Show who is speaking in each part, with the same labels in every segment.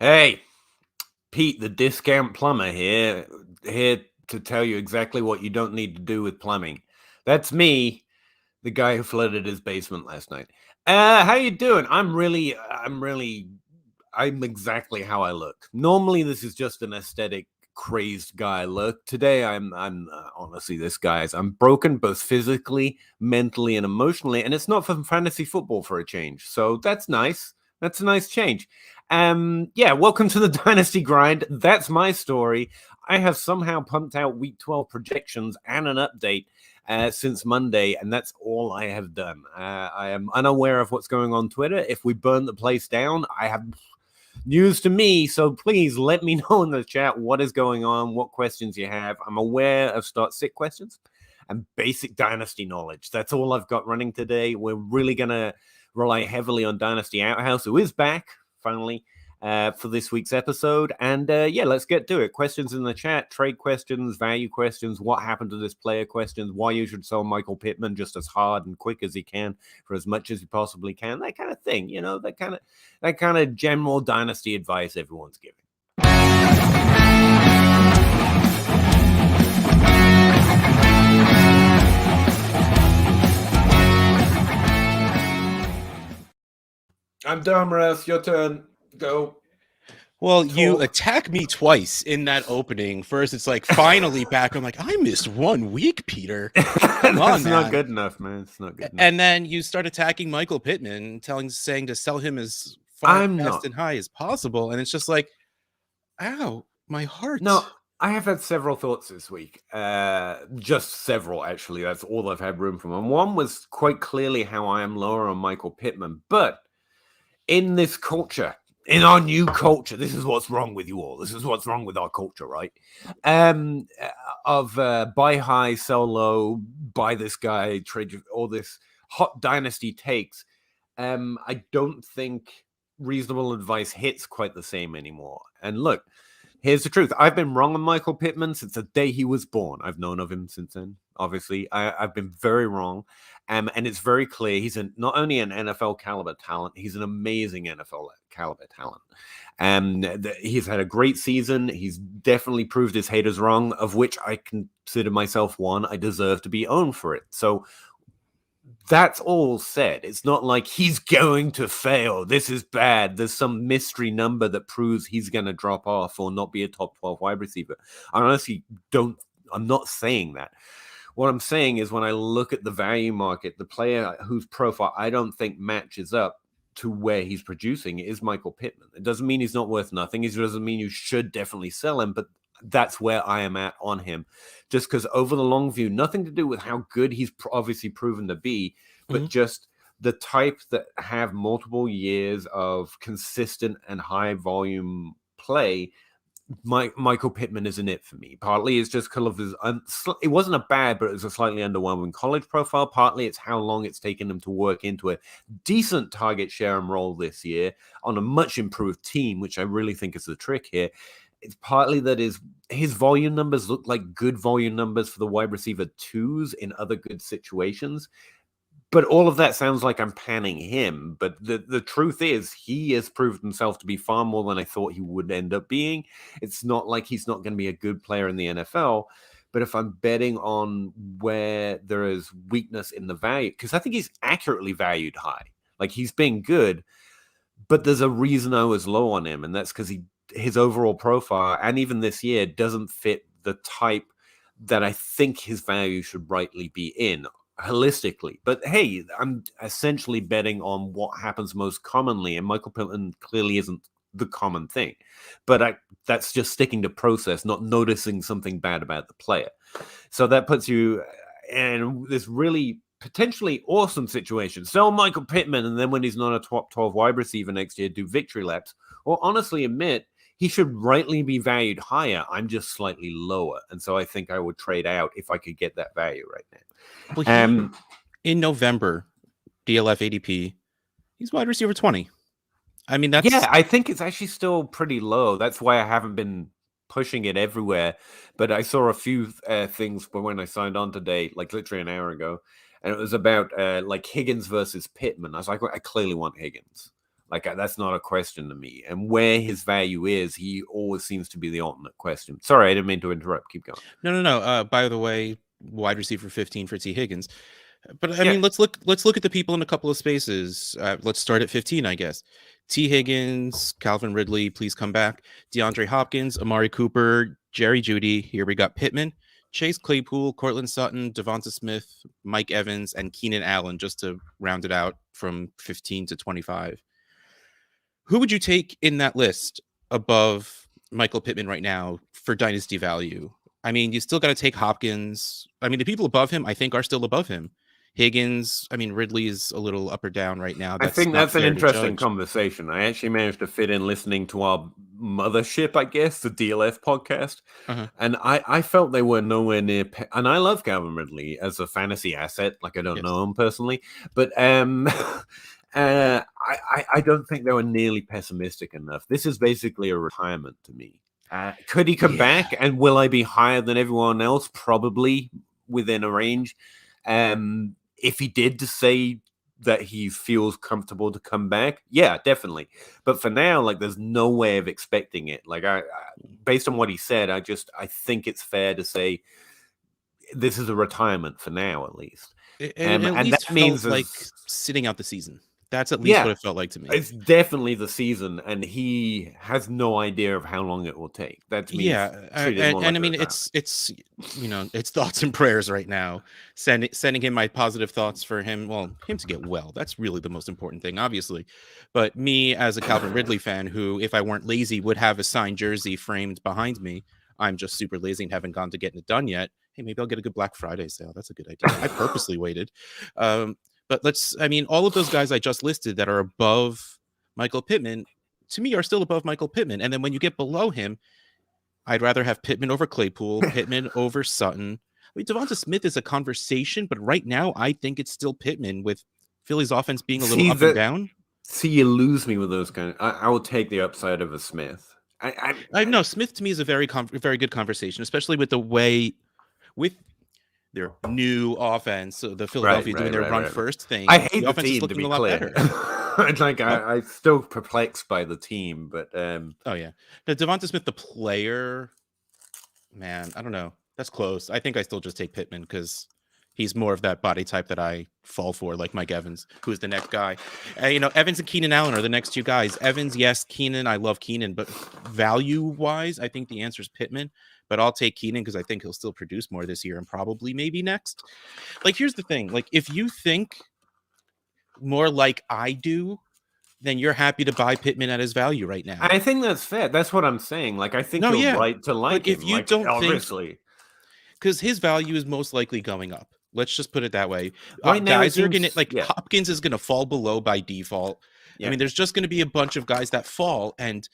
Speaker 1: Hey, Pete, the discount plumber here to tell you exactly what you don't need to do with plumbing. That's me, the guy who flooded his basement last night. How you doing? I'm exactly how I look. Normally, this is just an aesthetic crazed guy look. Today, I'm honestly this guy's. I'm broken both physically, mentally, and emotionally, and it's not from fantasy football for a change. So that's nice. That's a nice change. Yeah, welcome to the Dynasty Grind. That's my story. I have somehow pumped out Week 12 projections and an update since Monday, and that's all I have done. I am unaware of what's going on Twitter. If we burn the place down, I have news to me. So please let me know in the chat what is going on, what questions you have. I'm aware of start sit questions and basic Dynasty knowledge. That's all I've got running today. We're really going to rely heavily on Dynasty Outhouse, who is back finally for this week's episode. And yeah, let's get to it. Questions in the chat, trade questions, value questions, what happened to this player questions, why you should sell Michael Pittman just as hard and quick as he can for as much as he possibly can, that kind of thing, you know, that kind of general Dynasty advice everyone's giving. I'm done, Russ. Your turn. Go.
Speaker 2: Well, you attack me twice in that opening. First, it's like finally back. I'm like, I missed 1 week, Peter.
Speaker 1: Come on, That's not good enough, man. It's not good enough.
Speaker 2: And then you start attacking Michael Pittman, saying to sell him as far fast and high as possible. And it's just like, ow, my heart.
Speaker 1: No, I have had several thoughts this week. Just several, actually. That's all I've had room for. And one was quite clearly how I am lower on Michael Pittman. But in this culture, in our new culture, this is what's wrong with you all. This is what's wrong with our culture, right? Of buy high, sell low, buy this guy, trade all this hot Dynasty takes. I don't think reasonable advice hits quite the same anymore. And look, here's the truth. I've been wrong on Michael Pittman since the day he was born. I've known of him since then. Obviously, I've been very wrong. And it's very clear he's not only an NFL caliber talent, he's an amazing NFL caliber talent. And he's had a great season. He's definitely proved his haters wrong, of which I consider myself one. I deserve to be owned for it. So that's all said. It's not like he's going to fail. This is bad. There's some mystery number that proves he's going to drop off or not be a top 12 wide receiver. I honestly I'm not saying that. What I'm saying is when I look at the value market, the player whose profile I don't think matches up to where he's producing is Michael Pittman. It doesn't mean he's not worth nothing. It doesn't mean you should definitely sell him, but that's where I am at on him. Just because over the long view, nothing to do with how good he's obviously proven to be, but just the type that have multiple years of consistent and high volume play. Michael Pittman isn't it for me. Partly it's just because of his, it wasn't a bad, but it was a slightly underwhelming college profile. Partly it's how long it's taken him to work into a decent target share and role this year on a much improved team, which I really think is the trick here. It's partly that his volume numbers look like good volume numbers for the wide receiver twos in other good situations. But all of that sounds like I'm panning him. But the truth is he has proved himself to be far more than I thought he would end up being. It's not like he's not going to be a good player in the NFL. But if I'm betting on where there is weakness in the value, because I think he's accurately valued high. Like he's been good, but there's a reason I was low on him. And that's because his overall profile, and even this year, doesn't fit the type that I think his value should rightly be in holistically. But hey, I'm essentially betting on what happens most commonly, and Michael Pittman clearly isn't the common thing. But that's just sticking to process, not noticing something bad about the player. So that puts you in this really potentially awesome situation. Sell Michael Pittman, and then when he's not a top 12 wide receiver next year, do victory laps, or honestly admit he should rightly be valued higher. I'm just slightly lower. And so I think I would trade out if I could get that value right now.
Speaker 2: Well, in November, DLF ADP, he's wide receiver 20. I mean,
Speaker 1: I think it's actually still pretty low. That's why I haven't been pushing it everywhere. But I saw a few things when I signed on today, like literally an hour ago, and it was about like Higgins versus Pittman. I was like, well, I clearly want Higgins. Like that's not a question to me. And where his value is, he always seems to be the ultimate question. Sorry, I didn't mean to interrupt. Keep going.
Speaker 2: No. By the way, wide receiver 15 for T. Higgins. But I mean, let's look at the people in a couple of spaces. Let's start at 15, I guess. T. Higgins, Calvin Ridley, please come back. DeAndre Hopkins, Amari Cooper, Jerry Jeudy. Here we got Pittman, Chase Claypool, Cortland Sutton, Devonta Smith, Mike Evans, and Keenan Allen, just to round it out from 15 to 25. Who would you take in that list above Michael Pittman right now for dynasty value? I mean, you still got to take Hopkins. I mean, the people above him, I think, are still above him. Higgins, I mean, Ridley's a little up or down right now.
Speaker 1: I think that's an interesting conversation. I actually managed to fit in listening to our mothership, I guess, the DLF podcast. And I felt they were nowhere near. And I love Calvin Ridley as a fantasy asset. Like, I don't know him personally. But I don't think they were nearly pessimistic enough. This is basically a retirement to me. Could he come back? And will I be higher than everyone else? Probably within a range. If he did to say that he feels comfortable to come back, yeah, definitely. But for now, like, there's no way of expecting it. Like, I based on what he said, I think it's fair to say this is a retirement for now, at least.
Speaker 2: And that means like sitting out the season. That's at least what it felt like to me.
Speaker 1: It's definitely the season, and he has no idea of how long it will take. That's me.
Speaker 2: And I mean, it's it's thoughts and prayers right now. Sending him my positive thoughts for him. Well, him to get well. That's really the most important thing, obviously. But me as a Calvin Ridley fan, who, if I weren't lazy, would have a signed jersey framed behind me. I'm just super lazy and haven't gone to getting it done yet. Hey, maybe I'll get a good Black Friday sale. That's a good idea. I purposely waited. But all of those guys I just listed that are above Michael Pittman, to me, are still above Michael Pittman. And then when you get below him, I'd rather have Pittman over Claypool, Pittman over Sutton. I mean, Devonta Smith is a conversation, but right now I think it's still Pittman, with Philly's offense being a little up and down.
Speaker 1: See, you lose me with those kind of. I will take the upside of a Smith.
Speaker 2: I know Smith to me is a very good conversation, especially with the way with their new offense, so the Philadelphia doing their run first thing.
Speaker 1: I hate the team, to be clear. I'm still perplexed by the team, but
Speaker 2: Devonta Smith, the player, man, I don't know. That's close. I think I still just take Pittman because he's more of that body type that I fall for, like Mike Evans, who's the next guy. Evans and Keenan Allen are the next two guys. Evans, yes. Keenan, I love Keenan, but value-wise, I think the answer is Pittman. But I'll take Keenan because I think he'll still produce more this year and probably maybe next. Like, here's the thing. Like, if you think more like I do, then you're happy to buy Pittman at his value right now.
Speaker 1: I think that's fair. That's what I'm saying. Like, I think you're right to like him.
Speaker 2: If you don't obviously, because his value is most likely going up. Let's just put it that way. Right now, guys are going to, Hopkins is going to fall below by default. I mean, there's just going to be a bunch of guys that fall, and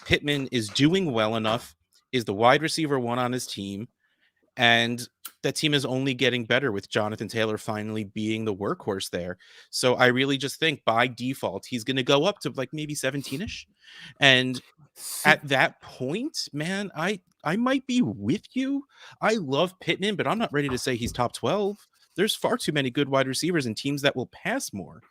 Speaker 2: Pittman is doing well enough, is the wide receiver one on his team, and that team is only getting better with Jonathan Taylor finally being the workhorse there. So I really just think by default he's going to go up to like maybe 17ish, and at that point, man, I might be with you. I love Pittman, but I'm not ready to say he's top 12. There's far too many good wide receivers and teams that will pass more.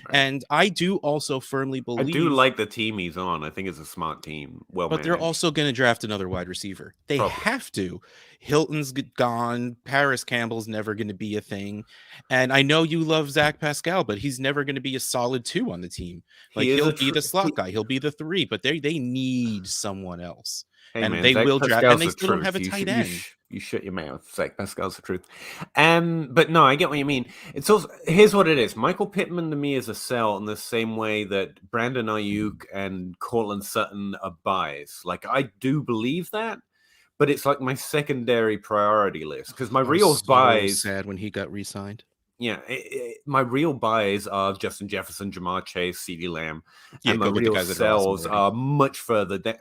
Speaker 2: Right. And I do also firmly believe.
Speaker 1: I do like the team he's on. I think it's a smart team. Well,
Speaker 2: but they're also going to draft another wide receiver. They have to. Hilton's gone. Paris Campbell's never going to be a thing. And I know you love Zach Pascal, but he's never going to be a solid 2 on the team. Like, he'll be the slot guy. He'll be the 3, but they need someone else.
Speaker 1: Hey,
Speaker 2: and
Speaker 1: man,
Speaker 2: they
Speaker 1: Zach
Speaker 2: will
Speaker 1: Pascal's
Speaker 2: draft. And they still don't have a tight end.
Speaker 1: You shut your mouth. Zach Pascal's the truth. But no, I get what you mean. It's also, here's what it is. Michael Pittman to me is a sell in the same way that Brandon Ayuk and Cortland Sutton are buys. Like, I do believe that, but it's like my secondary priority list because my real buys.
Speaker 2: Sad when he got re-signed.
Speaker 1: Yeah, my real buys are Justin Jefferson, Jamar Chase, CeeDee Lamb, and my real sells are much further down.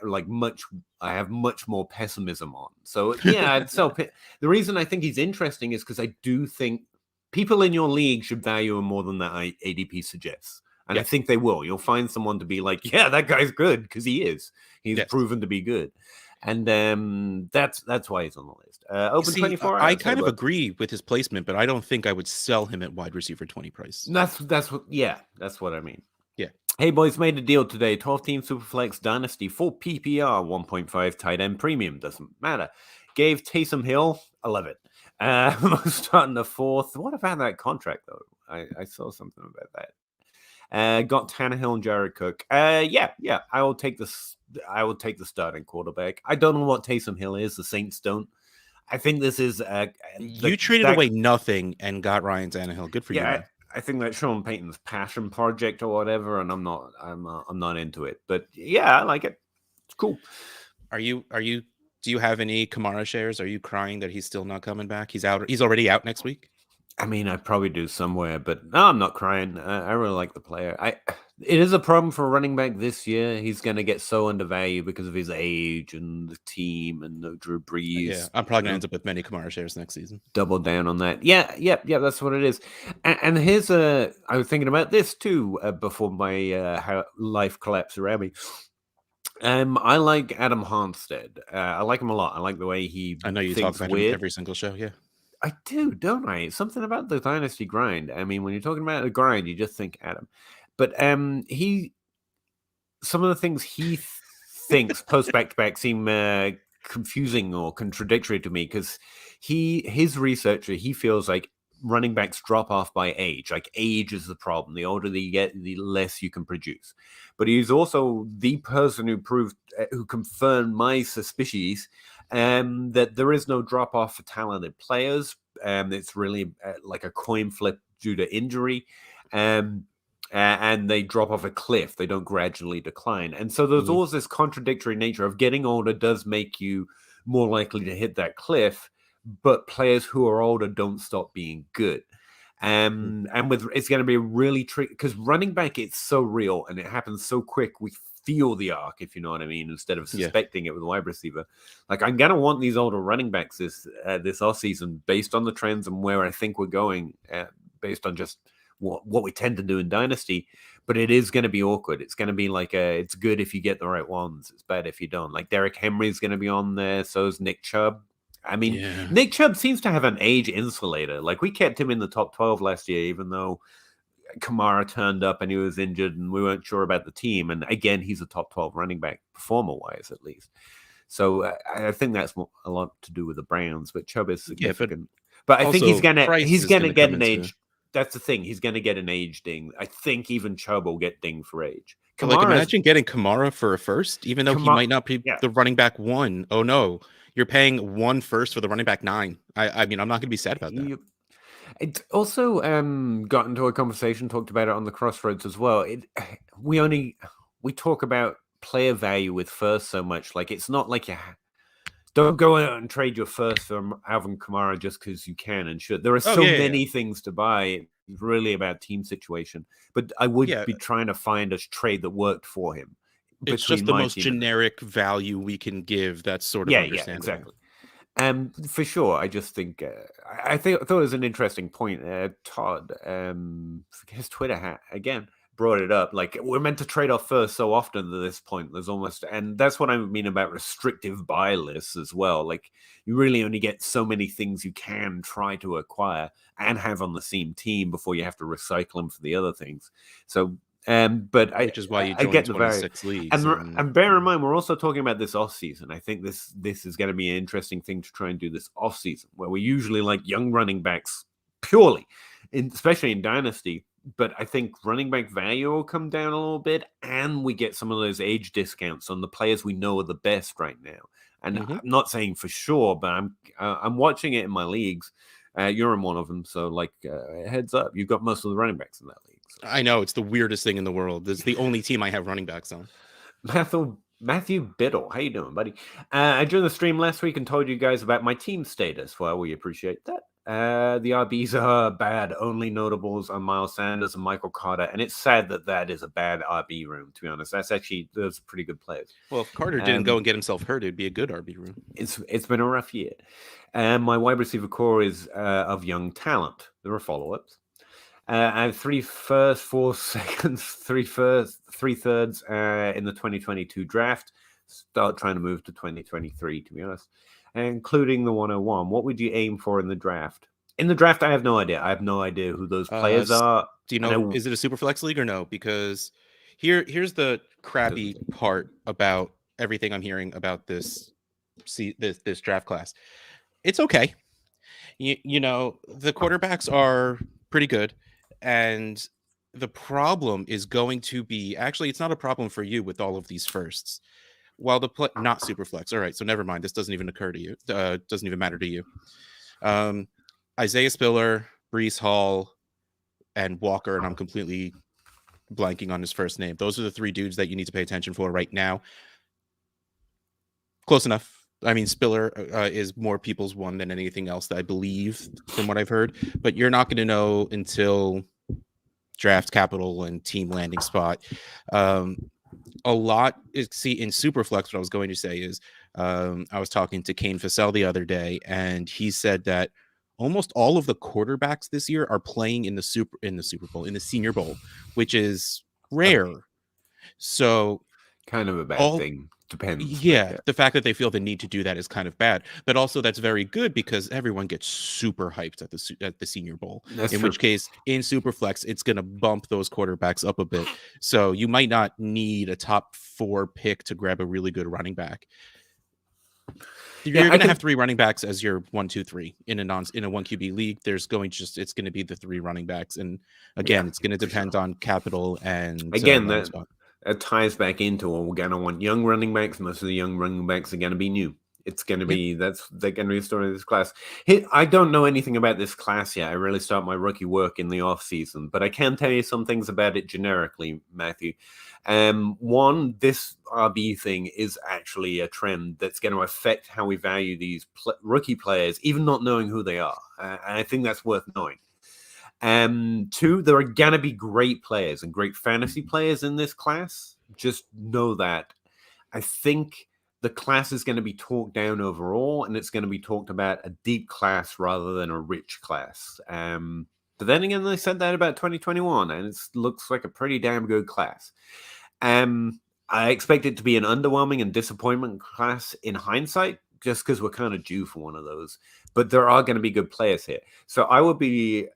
Speaker 1: I have much more pessimism on. So yeah, I'd sell Pitt. The reason I think he's interesting is because I do think people in your league should value him more than that ADP suggests, and I think they will. You'll find someone to be like, yeah, that guy's good because he is. He's proven to be good. And that's why he's on the list. Open 24 hours.
Speaker 2: I kind of agree with his placement, but I don't think I would sell him at wide receiver 20 price.
Speaker 1: That's what I mean.
Speaker 2: Yeah.
Speaker 1: Hey boys, made a deal today. 12-team Superflex Dynasty, full PPR, 1.5 tight end premium. Doesn't matter. Gave Taysom Hill, I love it. Starting the fourth. What about that contract though? I saw something about that. Got Tannehill and Jared Cook. Yeah. I will take this. I will take the starting quarterback. I don't know what Taysom Hill is. The Saints don't. I think this is.
Speaker 2: You traded away nothing and got Ryan Tannehill. Good for you, man.
Speaker 1: I think that's Sean Payton's passion project or whatever, and I'm not into it. But yeah, I like it. It's cool.
Speaker 2: Do you have any Kamara shares? Are you crying that he's still not coming back? He's out. He's already out next week.
Speaker 1: I mean, I probably do somewhere, but no, I'm not crying. I really like the player. It is a problem for a running back this year. He's going to get so undervalued because of his age and the team and no Drew Brees.
Speaker 2: Yeah, I'm probably going to end up with many Kamara shares next season.
Speaker 1: Double down on that. Yeah, that's what it is. And here's I was thinking about this too before my life collapsed around me. I like Adam Harnstead. I like him a lot. I like the way he.
Speaker 2: I know you talk about him every single show. Yeah.
Speaker 1: I do, don't I? Something about the Dynasty grind. I mean, when you're talking about the grind, you just think Adam. But some of the things he thinks post back-to-back seem confusing or contradictory to me because his researcher, he feels like running backs drop off by age. Like age is the problem. The older you get, the less you can produce. But he's also the person who confirmed my suspicions that there is no drop off for talented players. It's really like a coin flip due to injury. And they drop off a cliff. They don't gradually decline. And so there's always this contradictory nature of getting older does make you more likely to hit that cliff, but players who are older don't stop being good. And it's going to be really tricky because running back, it's so real and it happens so quick. We feel the arc, if you know what I mean, instead of suspecting it with a wide receiver. Like I'm going to want these older running backs this offseason based on the trends and where I think we're going, based on just what we tend to do in Dynasty. But it is going to be awkward. It's going to be like it's good if you get the right ones. It's bad if you don't. Like Derrick Henry's going to be on there. So is Nick Chubb. I mean, Nick Chubb seems to have an age insulator. Like we kept him in the top 12 last year, even though Kamara turned up and he was injured and we weren't sure about the team. And again, he's a top 12 running back performer-wise, at least. So I think that's a lot to do with the Browns, but Chubb is significant. But I think he's gonna get an age. That's the thing. He's going to get an age ding. I think even Chubb will get ding for age.
Speaker 2: Like imagine getting Kamara for a first, even though he might not be the running back 1. Oh no, you're paying 1 first for the running back 9. I mean, I'm not going to be sad about that.
Speaker 1: It also got into a conversation, talked about it on the Crossroads as well. We talk about player value with first so much. Like it's not like you don't go out and trade your first for Alvin Kamara just because you can and should. There are so many things to buy. It's really about team situation. But I would be trying to find a trade that worked for him.
Speaker 2: It's just the most generic value we can give. That's sort of understandable.
Speaker 1: Yeah, exactly. For sure. I just think I thought it was an interesting point. Todd, his Twitter hat again brought it up. Like we're meant to trade off first so often at this point. There's almost, and that's what I mean about restrictive buy lists as well. Like you really only get so many things you can try to acquire and have on the same team before you have to recycle them for the other things. So, which
Speaker 2: is why you join 26 leagues.
Speaker 1: And bear in mind, we're also talking about this off season. I think this is going to be an interesting thing to try and do this off season, where we usually like young running backs purely, especially in Dynasty. But I think running back value will come down a little bit, and we get some of those age discounts on the players we know are the best right now. And I'm not saying for sure, but I'm watching it in my leagues. You're in one of them, so like heads up, you've got most of the running backs in that league. So.
Speaker 2: I know it's the weirdest thing in the world. It's the only team I have running backs on.
Speaker 1: Matthew Biddle, how you doing, buddy? I joined the stream last week and told you guys about my team status. Well, we appreciate that. The RBs are bad. Only notables are Miles Sanders and Michael Carter, and it's sad that is a bad RB room. To be honest, those pretty good players.
Speaker 2: Well, if Carter didn't go and get himself hurt, it'd be a good RB room.
Speaker 1: It's been a rough year, and my wide receiver core is of young talent. There are follow-ups. I have 3 firsts, 4 seconds, 3 firsts, 3 thirds in the 2022 draft. Start trying to move to 2023, to be honest, including the 101. What would you aim for in the draft? In the draft, I have no idea. I have no idea who those players are.
Speaker 2: Do you know? Is it a super flex league or no? Because Here's the crappy part about everything I'm hearing about this draft class. It's okay. You know, the quarterbacks are pretty good, and the problem is going to be, actually, it's not a problem for you with all of these firsts. While not super flex. All right, so never mind. This doesn't even occur to you. Doesn't even matter to you. Isaiah Spiller, Brees Hall, and Walker, and I'm completely blanking on his first name. Those are the three dudes that you need to pay attention for right now. Close enough. I mean, Spiller is more people's one than anything else that I believe, from what I've heard. But you're not going to know until draft capital and team landing spot. A lot is, see, in Superflex, what I was going to say is, I was talking to Kane Fassell the other day, and he said that almost all of the quarterbacks this year are playing in the Super Bowl, in the Senior Bowl, which is rare. So
Speaker 1: kind of a bad thing. Depends.
Speaker 2: Yeah, the fact that they feel the need to do that is kind of bad, but also that's very good because everyone gets super hyped at the Senior Bowl. That's true. Which case, in Superflex, it's going to bump those quarterbacks up a bit. So you might not need a top 4 pick to grab a really good running back. You're going to have 3 running backs as your 1, 2, 3 in a 1 QB league. There's going to it's going to be the 3 running backs, and again, it's going to depend on capital and
Speaker 1: again it ties back into, well, we're going to want young running backs. Most of the young running backs are going to be new. It's going to be, they're going to be the story of this class. I don't know anything about this class yet. I really start my rookie work in the off season, but I can tell you some things about it generically, Matthew. One, this RB thing is actually a trend that's going to affect how we value these rookie players, even not knowing who they are. And I think that's worth knowing. 2, there are going to be great players and great fantasy players in this class. Just know that. I think the class is going to be talked down overall, and it's going to be talked about a deep class rather than a rich class. But then again, they said that about 2021, and it looks like a pretty damn good class. I expect it to be an underwhelming and disappointment class in hindsight, just because we're kind of due for one of those. But there are going to be good players here. So I would be...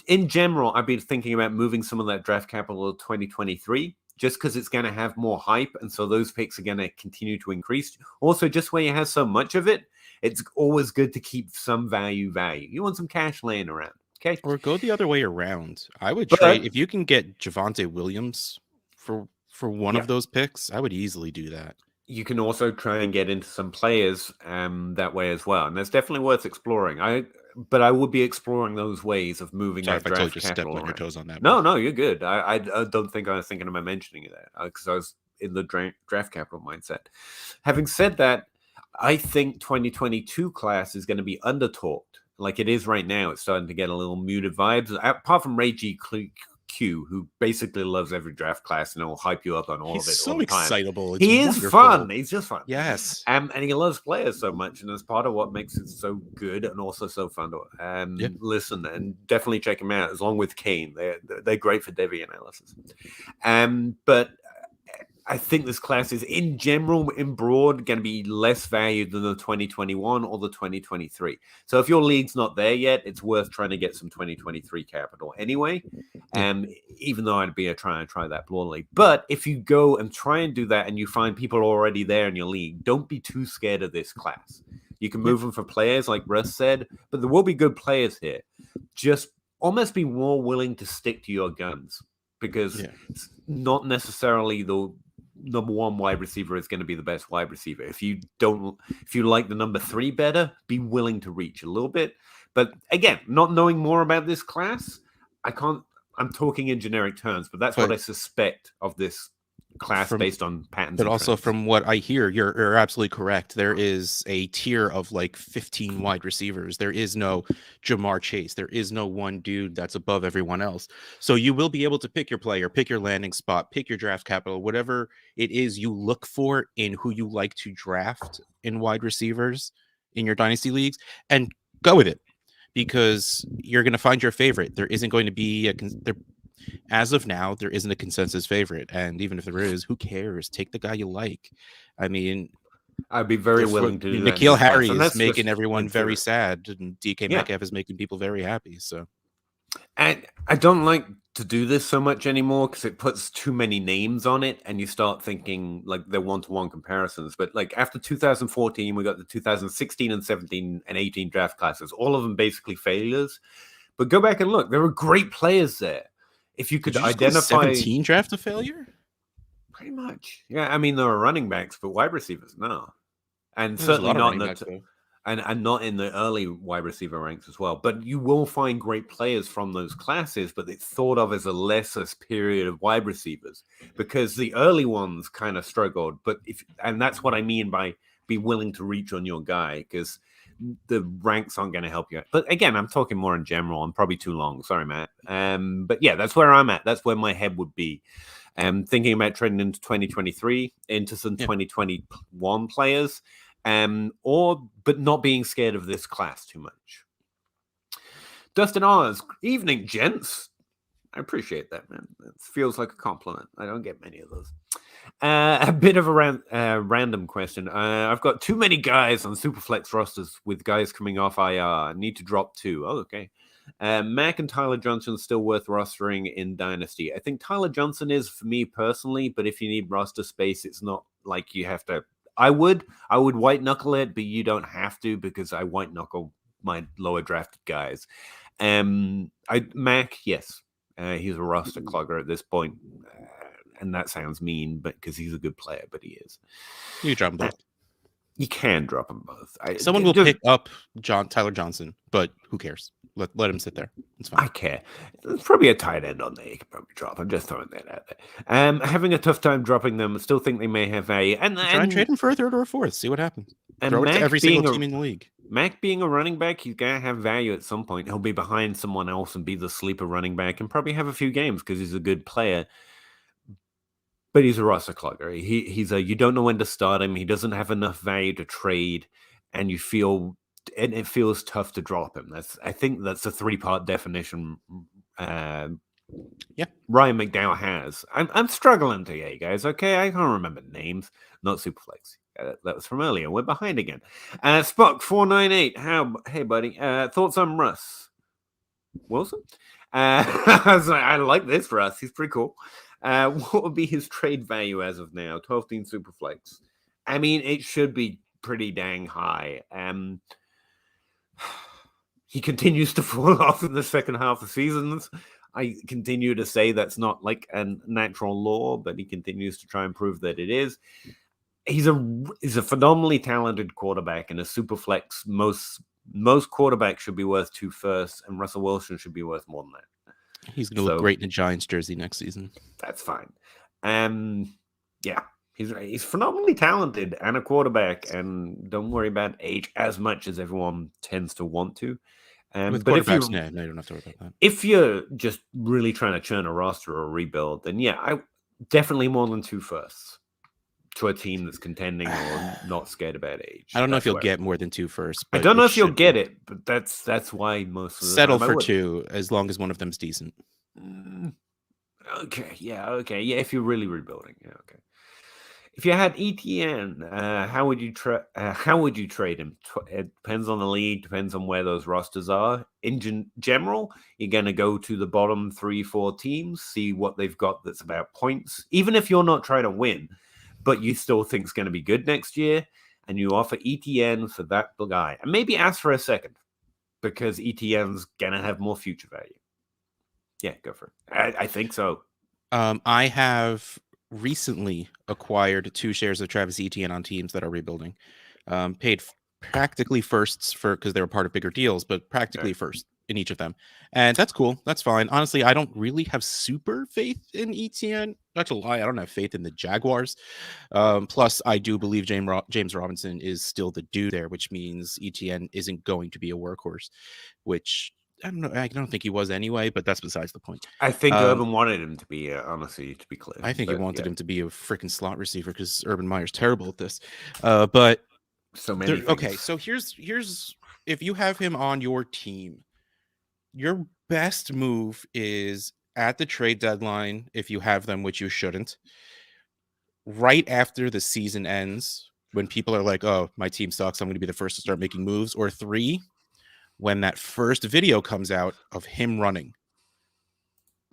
Speaker 1: in general, I've been thinking about moving some of that draft capital to 2023, just because it's going to have more hype, and so those picks are going to continue to increase. Also, just where you have so much of it, it's always good to keep some value. You want some cash laying around, okay?
Speaker 2: Or go the other way around. I would trade, if you can get Javonte Williams for one of those picks, I would easily do that.
Speaker 1: You can also try and get into some players that way as well, and that's definitely worth exploring. But I would be exploring those ways of moving that draft capital around. Your toes on that. No, you're good. I don't think I was thinking about mentioning that because I was in the draft capital mindset. Having said that, I think 2022 class is going to be under-talked. Like it is right now. It's starting to get a little muted vibes. Apart from Ray G. Q, who basically loves every draft class and will hype you up on all of it.
Speaker 2: He's so excitable.
Speaker 1: He is fun. He's just fun.
Speaker 2: Yes.
Speaker 1: And he loves players so much, and that's part of what makes it so good and also so fun to listen, and definitely check him out. Along with Kane, they're great for Devi analysis. But I think this class is, in general, in broad, going to be less valued than the 2021 or the 2023. So if your league's not there yet, it's worth trying to get some 2023 capital anyway. Even though I'd be try that broadly. But if you go and try and do that and you find people already there in your league, don't be too scared of this class. You can move them for players, like Russ said, but there will be good players here. Just almost be more willing to stick to your guns, because it's not necessarily the number 1 wide receiver is going to be the best wide receiver. If you like the number 3 better, be willing to reach a little bit. But again, not knowing more about this class, I'm talking in generic terms, but that's what I suspect of this class based on patterns.
Speaker 2: But also from what I hear, you're absolutely correct. There is a tier of like 15 wide receivers. There is no Jamar Chase. There is no one dude that's above everyone else. So you will be able to pick your player, pick your landing spot, pick your draft capital, whatever it is you look for in who you like to draft in wide receivers in your dynasty leagues, and go with it, because you're going to find your favorite. There isn't going to be as of now, there isn't a consensus favorite. And even if there is, who cares? Take the guy you like. I mean,
Speaker 1: I'd be very willing to do that.
Speaker 2: N'Keal Harry is making everyone very sad, and DK Metcalf is making people very happy. So
Speaker 1: And I don't like to do this so much anymore because it puts too many names on it and you start thinking like they're one-to-one comparisons. But like after 2014, we got the 2016 and 17 and 18 draft classes, all of them basically failures. But go back and look, there were great players there. If you could identify
Speaker 2: 17 draft a failure?
Speaker 1: Pretty much. Yeah, I mean there are running backs, but wide receivers, no. And
Speaker 2: There's
Speaker 1: certainly not in
Speaker 2: backs,
Speaker 1: and not in the early wide receiver ranks as well. But you will find great players from those classes, but it's thought of as a lesser period of wide receivers because the early ones kind of struggled. But and that's what I mean by be willing to reach on your guy because the ranks aren't going to help you. But again, I'm talking more in general. I'm probably too long. Sorry, Matt. But yeah, that's where I'm at. That's where my head would be. Thinking about trading into 2023, into some 2021 players. But not being scared of this class too much. Dustin Oz, evening, gents. I appreciate that, man. It feels like a compliment. I don't get many of those. A bit of a random question. I've got too many guys on Superflex rosters with guys coming off IR. I need to drop 2. Oh, okay. Mac and Tyler Johnson still worth rostering in Dynasty. I think Tyler Johnson is for me personally, but if you need roster space, it's not like you have to. I would white knuckle it, but you don't have to because I white knuckle my lower drafted guys. Mac, yes, he's a roster clogger at this point, and that sounds mean, but because he's a good player, but he is.
Speaker 2: You drop them both.
Speaker 1: You can drop them both.
Speaker 2: Someone will pick up Tyler Johnson, but who cares? Let him sit there. It's fine.
Speaker 1: I care. There's probably a tight end on there you could probably drop. I'm just throwing that out there. Having a tough time dropping them. Still think they may have value. And
Speaker 2: try and trade him for a third or a fourth. See what happens.
Speaker 1: And
Speaker 2: throw it to every single team in the league.
Speaker 1: Mac being a running back, he's gonna have value at some point. He'll be behind someone else and be the sleeper running back and probably have a few games because he's a good player. But he's a roster clogger. You don't know when to start him. He doesn't have enough value to trade, and it feels tough to drop him. I think that's a 3-part definition. Ryan McDowell has. I'm struggling today, guys. Okay, I can't remember names. Not Superflex. That was from earlier. We're behind again. Spock 498. Hey, buddy. Thoughts on Russ Wilson? I like this Russ. He's pretty cool. What would be his trade value as of now? 12-team Superflex. I mean, it should be pretty dang high. He continues to fall off in the second half of seasons. I continue to say that's not like a natural law, but he continues to try and prove that it is. He's a phenomenally talented quarterback, and a Superflex. Most quarterbacks should be worth 2 firsts, and Russell Wilson should be worth more than that.
Speaker 2: He's going to look great in a Giants jersey next season.
Speaker 1: That's fine. Yeah, he's phenomenally talented and a quarterback, and don't worry about age as much as everyone tends to want to.
Speaker 2: With quarterbacks, no, you don't have to worry about that.
Speaker 1: If you're just really trying to churn a roster or a rebuild, then yeah, I definitely more than 2 firsts to a team that's contending or not scared about age.
Speaker 2: I don't know if you'll get more than 2 firsts.
Speaker 1: I don't know if you'll get it, but that's why most of the
Speaker 2: settle for 2 as long as one of them's decent.
Speaker 1: Okay, yeah. If you're really rebuilding, yeah, okay. If you had ETN, how would you trade him? It depends on the league, depends on where those rosters are. In general, you're going to go to the bottom 3-4 teams, see what they've got that's about points, even if you're not trying to win, but you still think it's going to be good next year, and you offer ETN for that guy. And maybe ask for a second, because ETN's going to have more future value. Yeah, go for it. I think so.
Speaker 2: I have recently acquired 2 shares of Travis Etienne on teams that are rebuilding. Paid practically firsts because they were part of bigger deals, but practically first in each of them. And that's cool. That's fine. Honestly, I don't really have super faith in Etienne. Not to lie, I don't have faith in the Jaguars. Plus, I do believe James Robinson is still the dude there, which means Etienne isn't going to be a workhorse, which I don't know. I don't think he was anyway, but that's besides the point.
Speaker 1: I think Urban wanted him to be, honestly, to be clear.
Speaker 2: I think he wanted him to be a freaking slot receiver because Urban Meyer's terrible at this. But
Speaker 1: so many.
Speaker 2: Okay, so here's if you have him on your team, your best move is at the trade deadline, if you have them, which you shouldn't, right after the season ends, when people are like, oh, my team sucks, I'm going to be the first to start making moves, or 3, when that first video comes out of him running.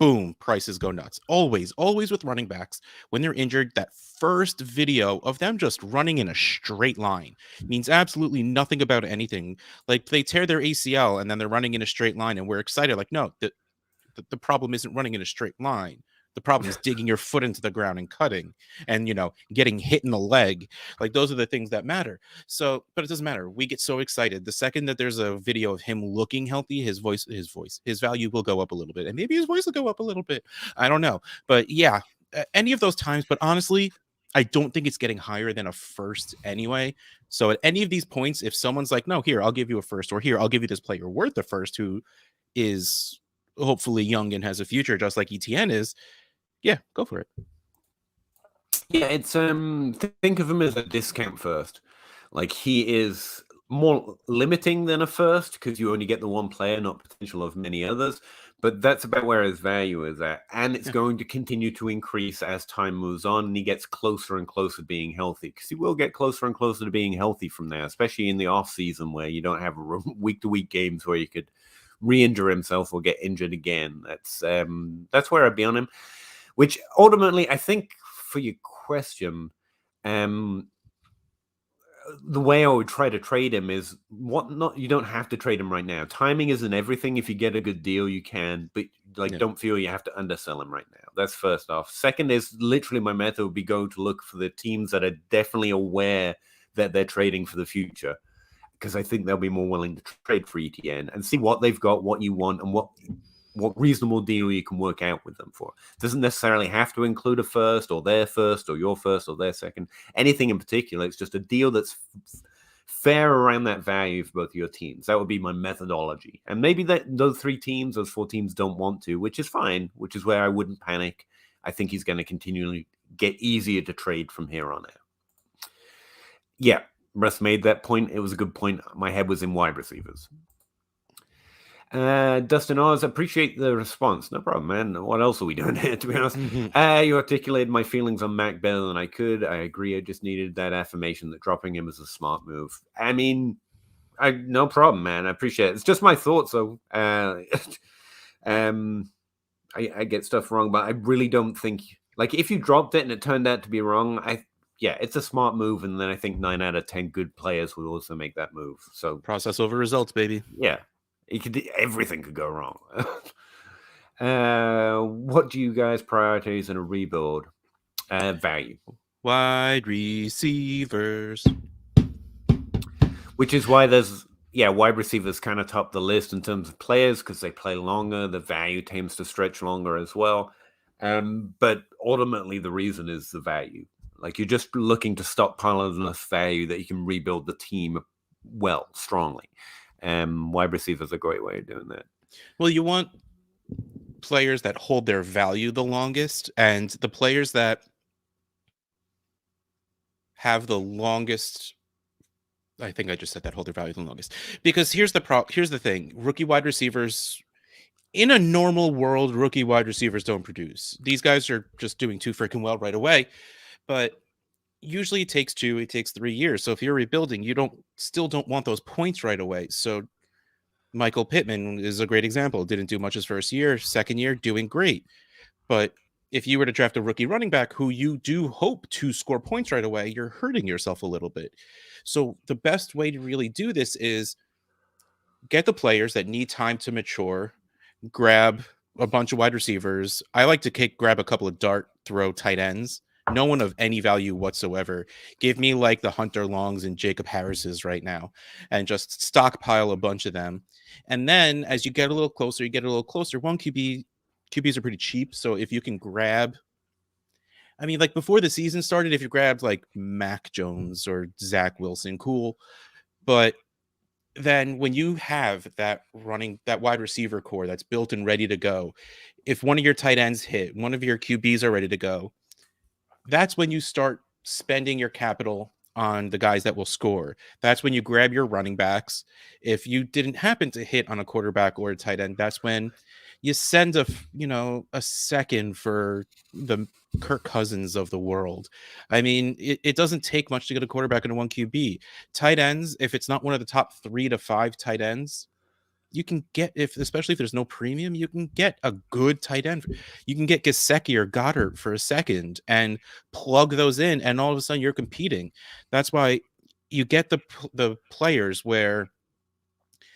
Speaker 2: boom, prices go nuts. Always with running backs, when they're injured, that first video of them just running in a straight line means absolutely nothing about anything. Like, they tear their ACL and then they're running in a straight line, and we're excited. Like, no, the problem isn't running in a straight line. The problem is digging your foot into the ground and cutting and, getting hit in the leg. Like, those are the things that matter. So, but it doesn't matter. We get so excited. The second that there's a video of him looking healthy, his value will go up a little bit. And maybe his voice will go up a little bit. I don't know. But yeah, any of those times. But honestly, I don't think it's getting higher than a first anyway. So at any of these points, if someone's like, no, here, I'll give you a first, or here, I'll give you this player worth a first who is hopefully young and has a future, just like ETN is, yeah, go for it.
Speaker 1: Yeah, it's think of him as a discount first. Like, he is more limiting than a first because you only get the one player, not potential of many others. But that's about where his value is at, and it's going to continue to increase as time moves on, and he gets closer and closer to being healthy, because he will get closer and closer to being healthy from there, especially in the off season where you don't have week-to-week games where you could re-injure himself or get injured again. That's where I'd be on him. Which ultimately, I think, for your question, the way I would try to trade him is you don't have to trade him right now. Timing isn't everything. If you get a good deal, you can, but don't feel you have to undersell him right now. That's first off. Second is literally my method would be go to look for the teams that are definitely aware that they're trading for the future, because I think they'll be more willing to trade for ETN and see what they've got, what you want, and what reasonable deal you can work out with them for. It doesn't necessarily have to include a first or their first or your first or their second, anything in particular. It's just a deal that's fair around that value for both of your teams. That would be my methodology. And maybe those 4 teams don't want to, which is fine, which is where I wouldn't panic. I think he's going to continually get easier to trade from here on out. Yeah, Russ made that point. It was a good point. My head was in wide receivers. Dustin Oz, appreciate the response. No problem, man. What else are we doing here, to be honest? You articulated my feelings on Mac better than I could. I agree. I just needed that affirmation that dropping him is a smart move. I mean, no problem, man. I appreciate it. It's just my thoughts, though. I get stuff wrong, but I really don't think, like, if you dropped it and it turned out to be wrong, it's a smart move, and then I think 9 out of 10 good players will also make that move. So
Speaker 2: process over results, baby.
Speaker 1: Yeah. Everything could go wrong. What do you guys prioritize in a rebuild? Value.
Speaker 2: Wide receivers.
Speaker 1: Which is why there's, wide receivers kind of top the list in terms of players, because they play longer. The value tends to stretch longer as well. But ultimately, the reason is the value. Like, you're just looking to stockpile enough value that you can rebuild the team strongly. Wide receiver is a great way of doing that.
Speaker 2: Well, you want players that hold their value the longest, and the players that have the longest, I think I just said that, hold their value the longest. Because here's the thing. Rookie wide receivers, in a normal world, rookie wide receivers don't produce. These guys are just doing too freaking well right away. But usually it takes 3 years. So if you're rebuilding, you still don't want those points right away. So Michael Pittman is a great example. Didn't do much his first year. Second year, doing great. But if you were to draft a rookie running back who you do hope to score points right away, you're hurting yourself a little bit. So the best way to really do this is get the players that need time to mature, grab a bunch of wide receivers. I like to grab a couple of dart throw tight ends. No one of any value whatsoever. Give me like the Hunter Longs and Jacob Harris's right now, and just stockpile a bunch of them. And then as you get a little closer, one QBs are pretty cheap. So if you can grab, I mean, like before the season started, if you grabbed like Mac Jones or Zach Wilson, cool. But then when you have that wide receiver core that's built and ready to go, if one of your tight ends hit, one of your QBs are ready to go, that's when you start spending your capital on the guys that will score. That's when you grab your running backs. If you didn't happen to hit on a quarterback or a tight end, that's when you send a second for the Kirk Cousins of the world. I mean, it doesn't take much to get a quarterback into one QB. Tight ends, if it's not one of the top 3 to 5 tight ends, you can get, especially if there's no premium, you can get a good tight end. You can get Gesicki or Goddard for a second and plug those in, and all of a sudden you're competing. That's why you get the players where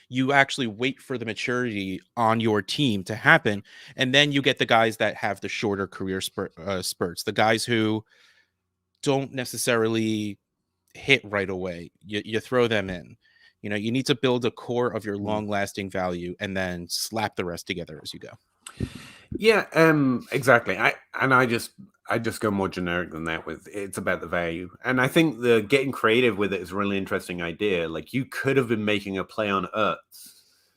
Speaker 2: you actually wait for the maturity on your team to happen, and then you get the guys that have the shorter career spurts, the guys who don't necessarily hit right away. You throw them in. You need to build a core of your long-lasting value and then slap the rest together as you go.
Speaker 1: Yeah, exactly. I just go more generic than that. With it's about the value, and I think the getting creative with it is a really interesting idea. Like, you could have been making a play on Ertz,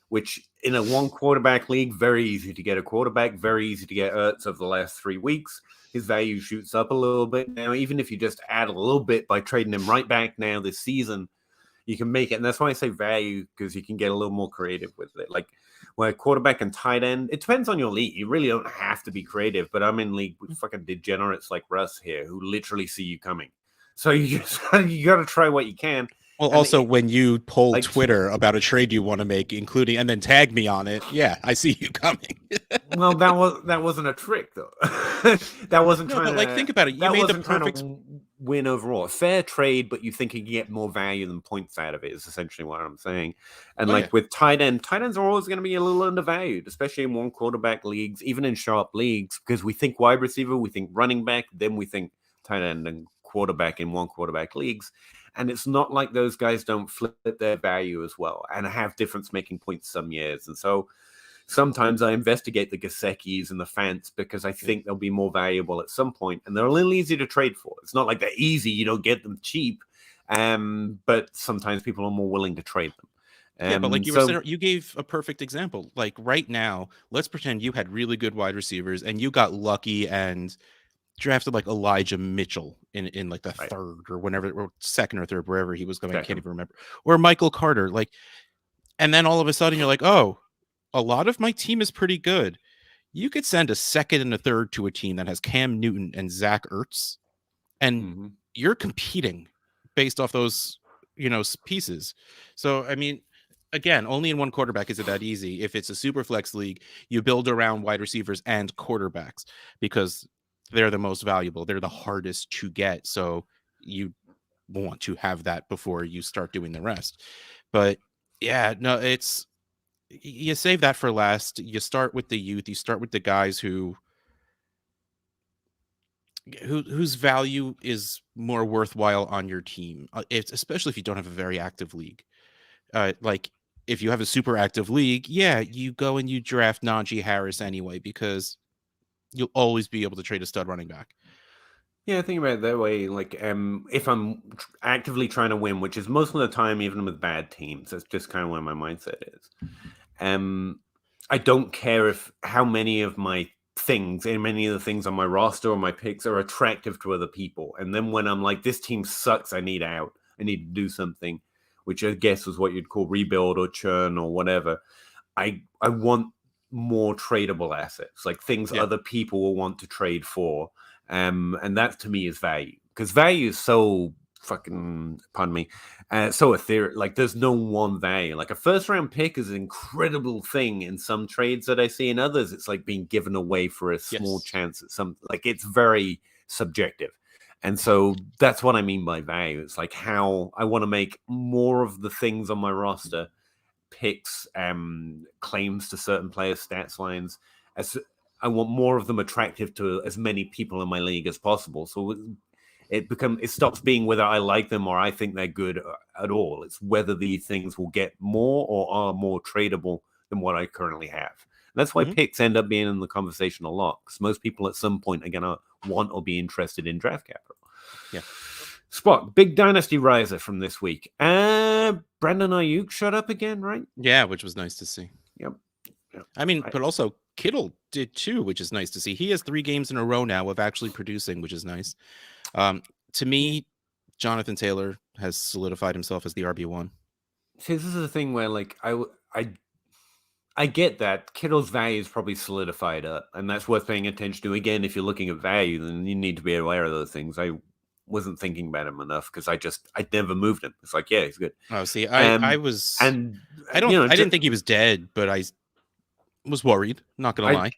Speaker 1: which in a one quarterback league, very easy to get a quarterback, very easy to get Ertz over the last 3 weeks. His value shoots up a little bit now. Even if you just add a little bit by trading him right back now this season, you can make it. And that's why I say value, because you can get a little more creative with it. Like, where quarterback and tight end, it depends on your league. You really don't have to be creative, but I'm in league with fucking degenerates like Russ here who literally see you coming. So you got to try what you can.
Speaker 2: Well, and also when you poll Twitter about a trade you want to make, including, and then tag me on it, yeah, I see you coming.
Speaker 1: Well, that wasn't a trick though. That wasn't trying to,
Speaker 2: like, think about it. You made the perfect
Speaker 1: win overall. A fair trade, but you think you can get more value than points out of it is essentially what I'm saying. And with tight ends are always going to be a little undervalued, especially in one quarterback leagues, even in sharp leagues, because we think wide receiver, we think running back, then we think tight end and quarterback in one quarterback leagues. And it's not like those guys don't flip their value as well and have difference making points some years. And so sometimes I investigate the Geseckis and the Fants because I think they'll be more valuable at some point, and they're a little easy to trade for. It's not like they're easy. You don't get them cheap. But sometimes people are more willing to trade them.
Speaker 2: Yeah, but like you gave a perfect example. Like right now, let's pretend you had really good wide receivers and you got lucky and drafted like Elijah Mitchell in like the third or whenever, or second or third, wherever he was going. I can't even remember. Or Michael Carter. Like, and then all of a sudden you're like, oh, a lot of my team is pretty good. You could send a second and a third to a team that has Cam Newton and Zach Ertz, and you're competing based off those, pieces. So, I mean, again, only in one quarterback is it that easy. If it's a super flex league, you build around wide receivers and quarterbacks because they're the most valuable. They're the hardest to get. So you want to have that before you start doing the rest. But yeah, no, you save that for last. You start with the youth. You start with the guys whose value is more worthwhile on your team, especially if you don't have a very active league. Like if you have a super active league, yeah, you go and you draft Najee Harris anyway because you'll always be able to trade a stud running back.
Speaker 1: Yeah, think about it that way. Like, if I'm actively trying to win, which is most of the time, even with bad teams, that's just kind of where my mindset is. I don't care how many of my things and many of the things on my roster or my picks are attractive to other people. And then when I'm like, this team sucks, I need out, I need to do something, which I guess was what you'd call rebuild or churn or whatever. I want more tradable assets, like things other people will want to trade for. And that to me is value, because value is so fucking, pardon me, so ethereal. Like there's no one value. Like a first round pick is an incredible thing in some trades that I see. In others, it's like being given away for a small chance at some, like it's very subjective. And so that's what I mean by value. It's like how I want to make more of the things on my roster, picks, claims to certain players, stats lines, as I want more of them attractive to as many people in my league as possible. So it stops being whether I like them or I think they're good at all. It's whether these things will get more or are more tradable than what I currently have. And that's why picks end up being in the conversation a lot, because most people at some point are going to want or be interested in draft capital.
Speaker 2: Yeah.
Speaker 1: Spot, big dynasty riser from this week. Brandon Ayuk shut up again, right?
Speaker 2: Yeah, which was nice to see.
Speaker 1: Yep.
Speaker 2: I mean, but also Kittle did too, which is nice to see. He has 3 games in a row now of actually producing, which is nice. To me, Jonathan Taylor has solidified himself as the RB1.
Speaker 1: See, this is the thing where, like, I get that Kittle's value is probably solidified up, and that's worth paying attention to. Again, if you're looking at value, then you need to be aware of those things. I wasn't thinking about him enough because I'd never moved him. It's like, yeah, he's good.
Speaker 2: Oh, see, I was, and I didn't think he was dead, but I was worried. Not gonna lie.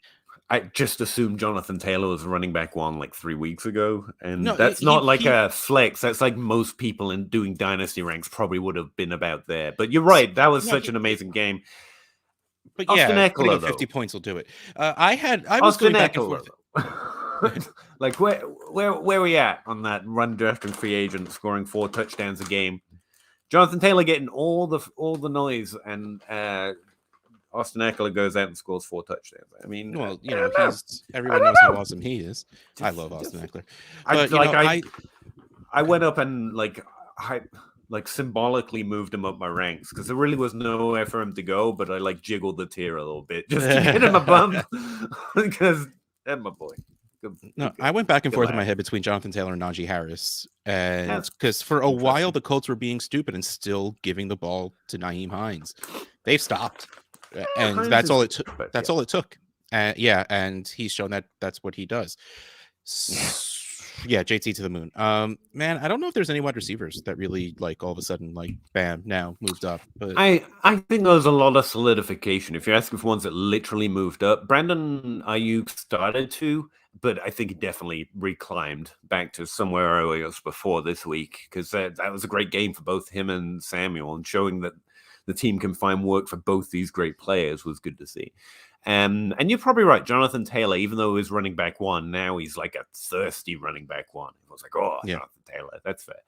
Speaker 1: I just assumed Jonathan Taylor was running back 1 like 3 weeks ago, and that's not like a flex. That's like most people in doing dynasty ranks probably would have been about there. But you're right, that was such an amazing game.
Speaker 2: But Austin Eckler, 50 points will do it. I was going back and forth.
Speaker 1: Like where are we at on that run drafting free agent scoring 4 touchdowns a game? Jonathan Taylor getting all the noise, and Austin Eckler goes out and scores 4 touchdowns. I mean,
Speaker 2: well, everyone knows how awesome he is. I love Austin Eckler. But,
Speaker 1: I went up and I symbolically moved him up my ranks because there really was nowhere for him to go, but I jiggled the tier a little bit just to get him a bump because that's my boy.
Speaker 2: I went back and forth in my head between Jonathan Taylor and Najee Harris, and because for a while the Colts were being stupid and still giving the ball to Nyheim Hines. They've stopped. And that's all it took. That's all it took. And he's shown that that's what he does. Yeah, JT to the moon. Man, I don't know if there's any wide receivers that really all of a sudden bam now moved up. But
Speaker 1: I think there's a lot of solidification. If you're asking for ones that literally moved up, Brandon Ayuk started to, but I think he definitely reclimbed back to somewhere he was before this week because that was a great game for both him and Samuel, and showing that the team can find work for both these great players was good to see. And you're probably right. Jonathan Taylor, even though he was running back 1, now he's like a thirsty running back 1. I was like, Jonathan Taylor, that's fair.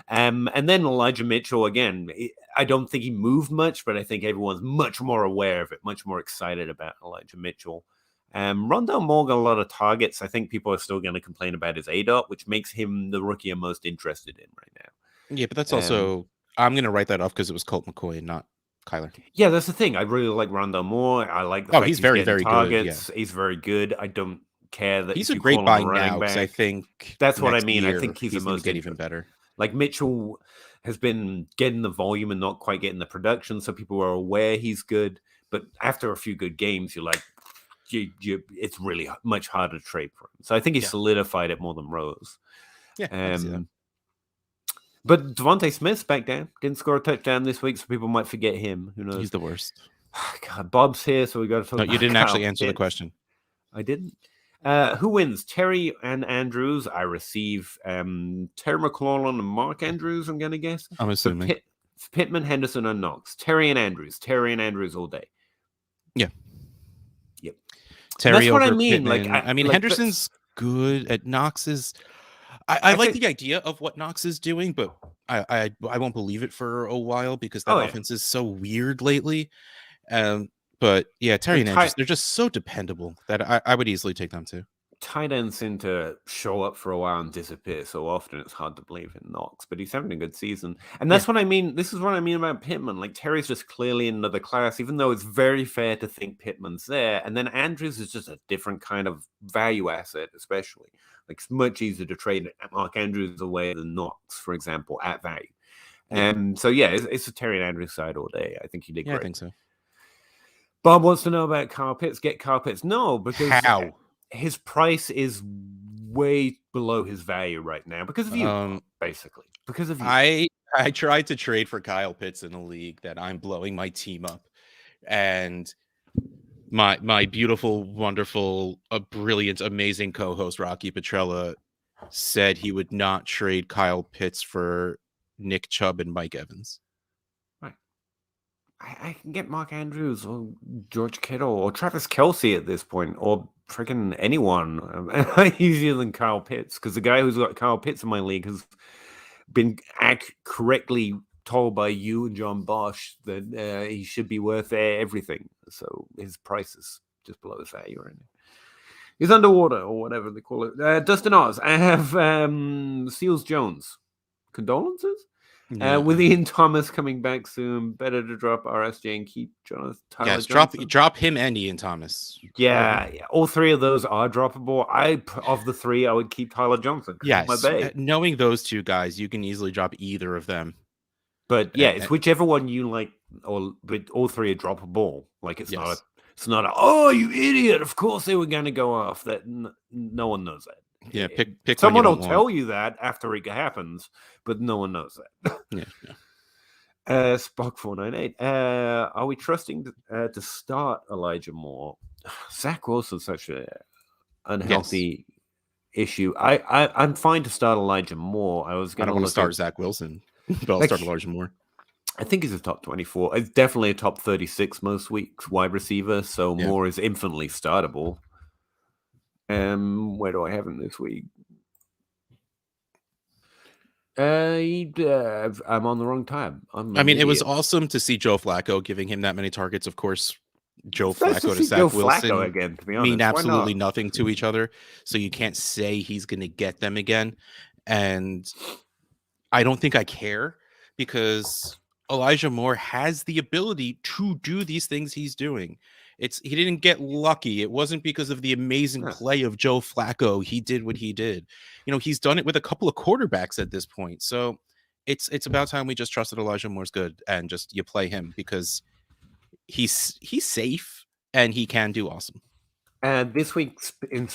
Speaker 1: And then Elijah Mitchell, again, I don't think he moved much, but I think everyone's much more aware of it, much more excited about Elijah Mitchell. Rondale Moore got a lot of targets. I think people are still going to complain about his ADOT, which makes him the rookie I'm most interested in right now.
Speaker 2: Yeah, but that's also... I'm going to write that off because it was Colt McCoy and not Kyler.
Speaker 1: Yeah, that's the thing. I really like Rondale Moore. I like the fact
Speaker 2: he's very, very
Speaker 1: targets.
Speaker 2: Good. Yeah.
Speaker 1: He's very good. I don't care that
Speaker 2: he's a great buy now because I think
Speaker 1: that's what I mean. I think he's the most
Speaker 2: get even better.
Speaker 1: Like Mitchell has been getting the volume and not quite getting the production, so people are aware he's good. But after a few good games, you're like, it's really much harder to trade for him. So I think he solidified it more than Rose.
Speaker 2: Yeah, I see that.
Speaker 1: But Devontae Smith's back down. Didn't score a touchdown this week, so people might forget him. Who knows?
Speaker 2: He's the worst.
Speaker 1: God, Bob's here, so we got to talk about
Speaker 2: you didn't actually answer the question.
Speaker 1: I didn't. Who wins? Terry and Andrews. I receive Terry McLaurin and Mark Andrews, I'm going to guess.
Speaker 2: I'm assuming.
Speaker 1: Pittman, Henderson, and Knox. Terry and Andrews. Terry and Andrews all day.
Speaker 2: Yeah.
Speaker 1: Yep.
Speaker 2: Terry
Speaker 1: that's what I mean.
Speaker 2: Pittman. Henderson's good. At Knox is... I like the idea of what Knox is doing, but I won't believe it for a while because that offense is so weird lately. But yeah, Terry and Andrews, they're just so dependable that I would easily take them too.
Speaker 1: Tight ends seem to show up for a while and disappear so often it's hard to believe in Knox, but he's having a good season. And that's what I mean. This is what I mean about Pittman. Like Terry's just clearly in another class, even though it's very fair to think Pittman's there. And then Andrews is just a different kind of value asset, especially. Like it's much easier to trade Mark Andrews away than Knox, for example, at value. And so, yeah, it's a Terry and Andrews side all day. I think he did great.
Speaker 2: I think so.
Speaker 1: Bob wants to know about Kyle Pitts. Get Kyle Pitts. No, because
Speaker 2: how?
Speaker 1: His price is way below his value right now because of you, basically. Because of you.
Speaker 2: I tried to trade for Kyle Pitts in a league that I'm blowing my team up. And my beautiful, wonderful, brilliant, amazing co-host Rocky Petrella said he would not trade Kyle Pitts for Nick Chubb and Mike Evans.
Speaker 1: Right. I can get Mark Andrews or George Kittle or Travis Kelce at this point, or freaking anyone easier than Kyle Pitts, because the guy who's got Kyle Pitts in my league has been correctly told by you and John Bosch that he should be worth everything. So his price is just below his value right now. He's underwater or whatever they call it. Dustin Oz. I have Seals Jones. Condolences? With Ian Thomas coming back soon, better to drop RSJ and keep Tyler Johnson.
Speaker 2: Drop him and Ian Thomas.
Speaker 1: Yeah, all three of those are droppable. Of the three, I would keep Tyler Johnson.
Speaker 2: Yes, knowing those two guys, you can easily drop either of them.
Speaker 1: But yeah, it's whichever one you like, but all three are droppable. Like it's not a oh, you idiot! Of course they were going to go off. That no one knows that.
Speaker 2: Yeah, pick
Speaker 1: someone will tell you that after it happens, but no one knows that.
Speaker 2: Yeah.
Speaker 1: Spock 498. Are we trusting to start Elijah Moore? Zach Wilson's such a unhealthy issue. I'm fine to start Elijah Moore. I don't
Speaker 2: want to start Zach Wilson, but I'll start Elijah Moore.
Speaker 1: I think he's a top 24. It's definitely a top 36 most weeks wide receiver. So Moore is infinitely startable. Where do I have him this week? I'm on the wrong tab.
Speaker 2: It was awesome to see Joe Flacco giving him that many targets. Of course, Joe Flacco to Zach Wilson
Speaker 1: again, to be honest,
Speaker 2: mean absolutely nothing to each other. So you can't say he's going to get them again. And I don't think I care, because Elijah Moore has the ability to do these things he's doing. He didn't get lucky. It wasn't because of the amazing play of Joe Flacco. He did what he did. He's done it with a couple of quarterbacks at this point. So it's about time we just trusted Elijah Moore's good and just you play him, because he's safe and he can do awesome.
Speaker 1: And this week in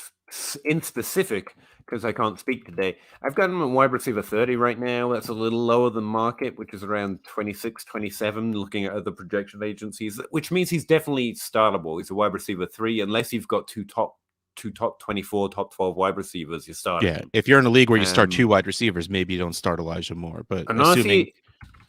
Speaker 1: specific, because I can't speak today, I've got him at wide receiver 30 right now. That's a little lower than market, which is around 26, 27, looking at other projection agencies, which means he's definitely startable. He's a wide receiver 3, unless you've got two top 24, top 12 wide receivers, you're starting.
Speaker 2: Yeah, if you're in a league where you start 2 wide receivers, maybe you don't start Elijah Moore. But assuming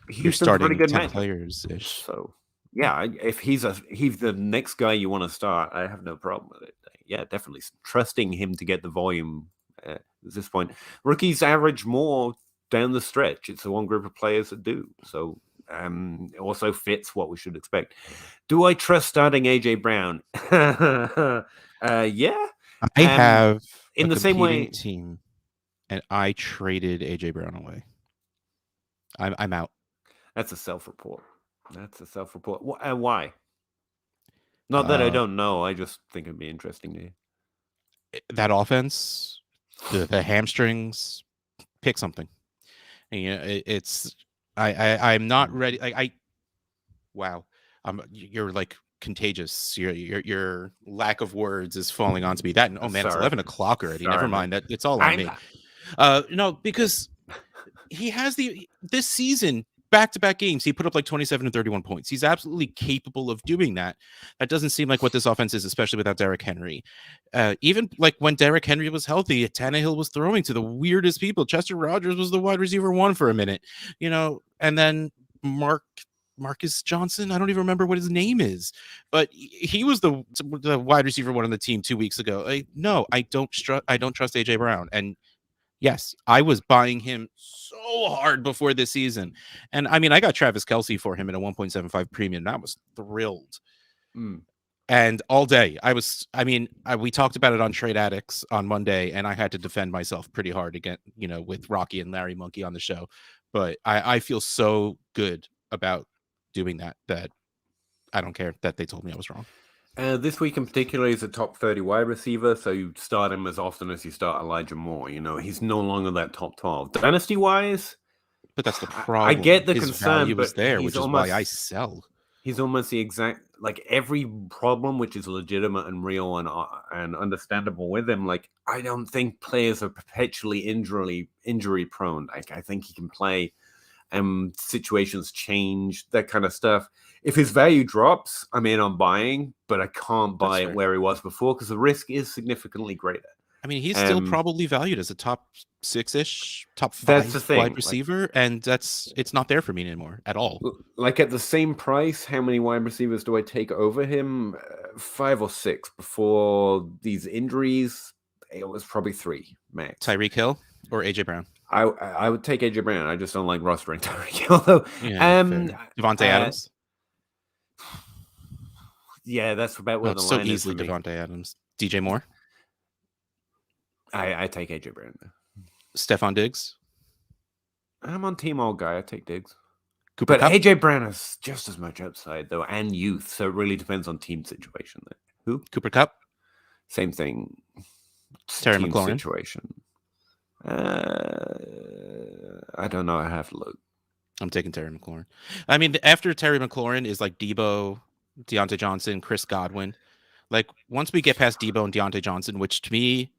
Speaker 2: you're starting pretty good 10 players-ish.
Speaker 1: So, yeah, if he's the next guy you want to start, I have no problem with it. Yeah, definitely trusting him to get the volume at this point. Rookies average more down the stretch. It's the one group of players that do. So it also fits what we should expect. Do I trust starting AJ Brown? Yeah.
Speaker 2: I have in the same way team, and I traded AJ Brown away. I'm out.
Speaker 1: That's a self-report. Why? Not that I don't know. I just think it'd be interesting to hear.
Speaker 2: That offense, the hamstrings, pick something. And, I'm not ready. Wow. You're like contagious. Your lack of words is falling onto me. It's 11 o'clock already. Sorry, never mind. That it's all on me. No, because he has this season, back-to-back games, he put up like 27 and 31 points. He's absolutely capable of doing that. That doesn't seem like what this offense is, especially without Derrick Henry. Even like when Derrick Henry was healthy, Tannehill was throwing to the weirdest people. Chester Rogers was the wide receiver 1 for a minute, and then Marcus Johnson, I don't even remember what his name is, but he was the wide receiver 1 on the team 2 weeks ago. No, I don't trust AJ Brown. And yes, I was buying him so hard before this season. And I got Travis Kelce for him at a 1.75 premium. I was thrilled. And all day we talked about it on Trade Addicts on Monday, and I had to defend myself pretty hard again, with Rocky and Larry Monkey on the show. But I feel so good about doing that I don't care that they told me I was wrong.
Speaker 1: This week in particular, he's a top 30 wide receiver, so you start him as often as you start Elijah Moore. He's no longer that top 12. Dynasty-wise,
Speaker 2: but that's the problem.
Speaker 1: I get the concern, but
Speaker 2: was there, which is why I sell.
Speaker 1: He's almost the exact, like, every problem which is legitimate and real and understandable with him. Like, I don't think players are perpetually injury prone. Like, I think he can play. Situations change, that kind of stuff. If his value drops, I'm buying, but I can't buy it where he was before because the risk is significantly greater.
Speaker 2: He's still probably valued as a top 6-ish, top 5 wide receiver, and it's not there for me anymore at all.
Speaker 1: Like, at the same price, how many wide receivers do I take over him? 5 or 6 before these injuries. It was probably 3 max.
Speaker 2: Tyreek Hill or AJ Brown?
Speaker 1: I would take AJ Brown. I just don't like rostering Tyreek Hill, though.
Speaker 2: Devontae Adams.
Speaker 1: Yeah, that's about where the line is. So
Speaker 2: easily Devontae Adams. DJ Moore.
Speaker 1: I take AJ Brown.
Speaker 2: Stephon Diggs.
Speaker 1: I'm on team old guy. I take Diggs.
Speaker 2: Cooper Kupp?
Speaker 1: AJ Brown has just as much upside though, and youth. So it really depends on team situation. Who?
Speaker 2: Cooper Kupp.
Speaker 1: Same thing.
Speaker 2: Terry McLaurin.
Speaker 1: Situation. I don't know. I have to look.
Speaker 2: I'm taking Terry McLaurin. After Terry McLaurin is like Debo, Deontay Johnson, Chris Godwin. Like, once we get past Debo and Deontay Johnson, which to me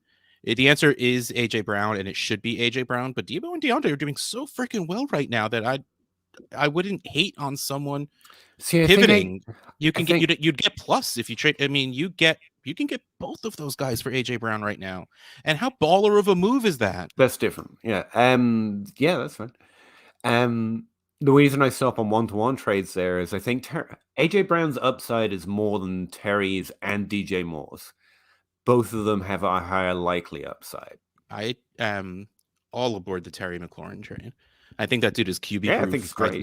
Speaker 2: The answer is AJ Brown, and it should be AJ Brown. But Debo and DeAndre are doing so freaking well right now that I wouldn't hate on someone pivoting. You'd get plus if you trade. I mean, you can get both of those guys for AJ Brown right now. And how baller of a move is that?
Speaker 1: That's different. Yeah. Yeah, that's fine. The reason I stop on one-to-one trades there is I think AJ Brown's upside is more than Terry's and DJ Moore's. Both of them have a higher likely upside.
Speaker 2: I am all aboard the Terry McLaurin train. I think that dude is QB proof.
Speaker 1: Yeah, I think he's great.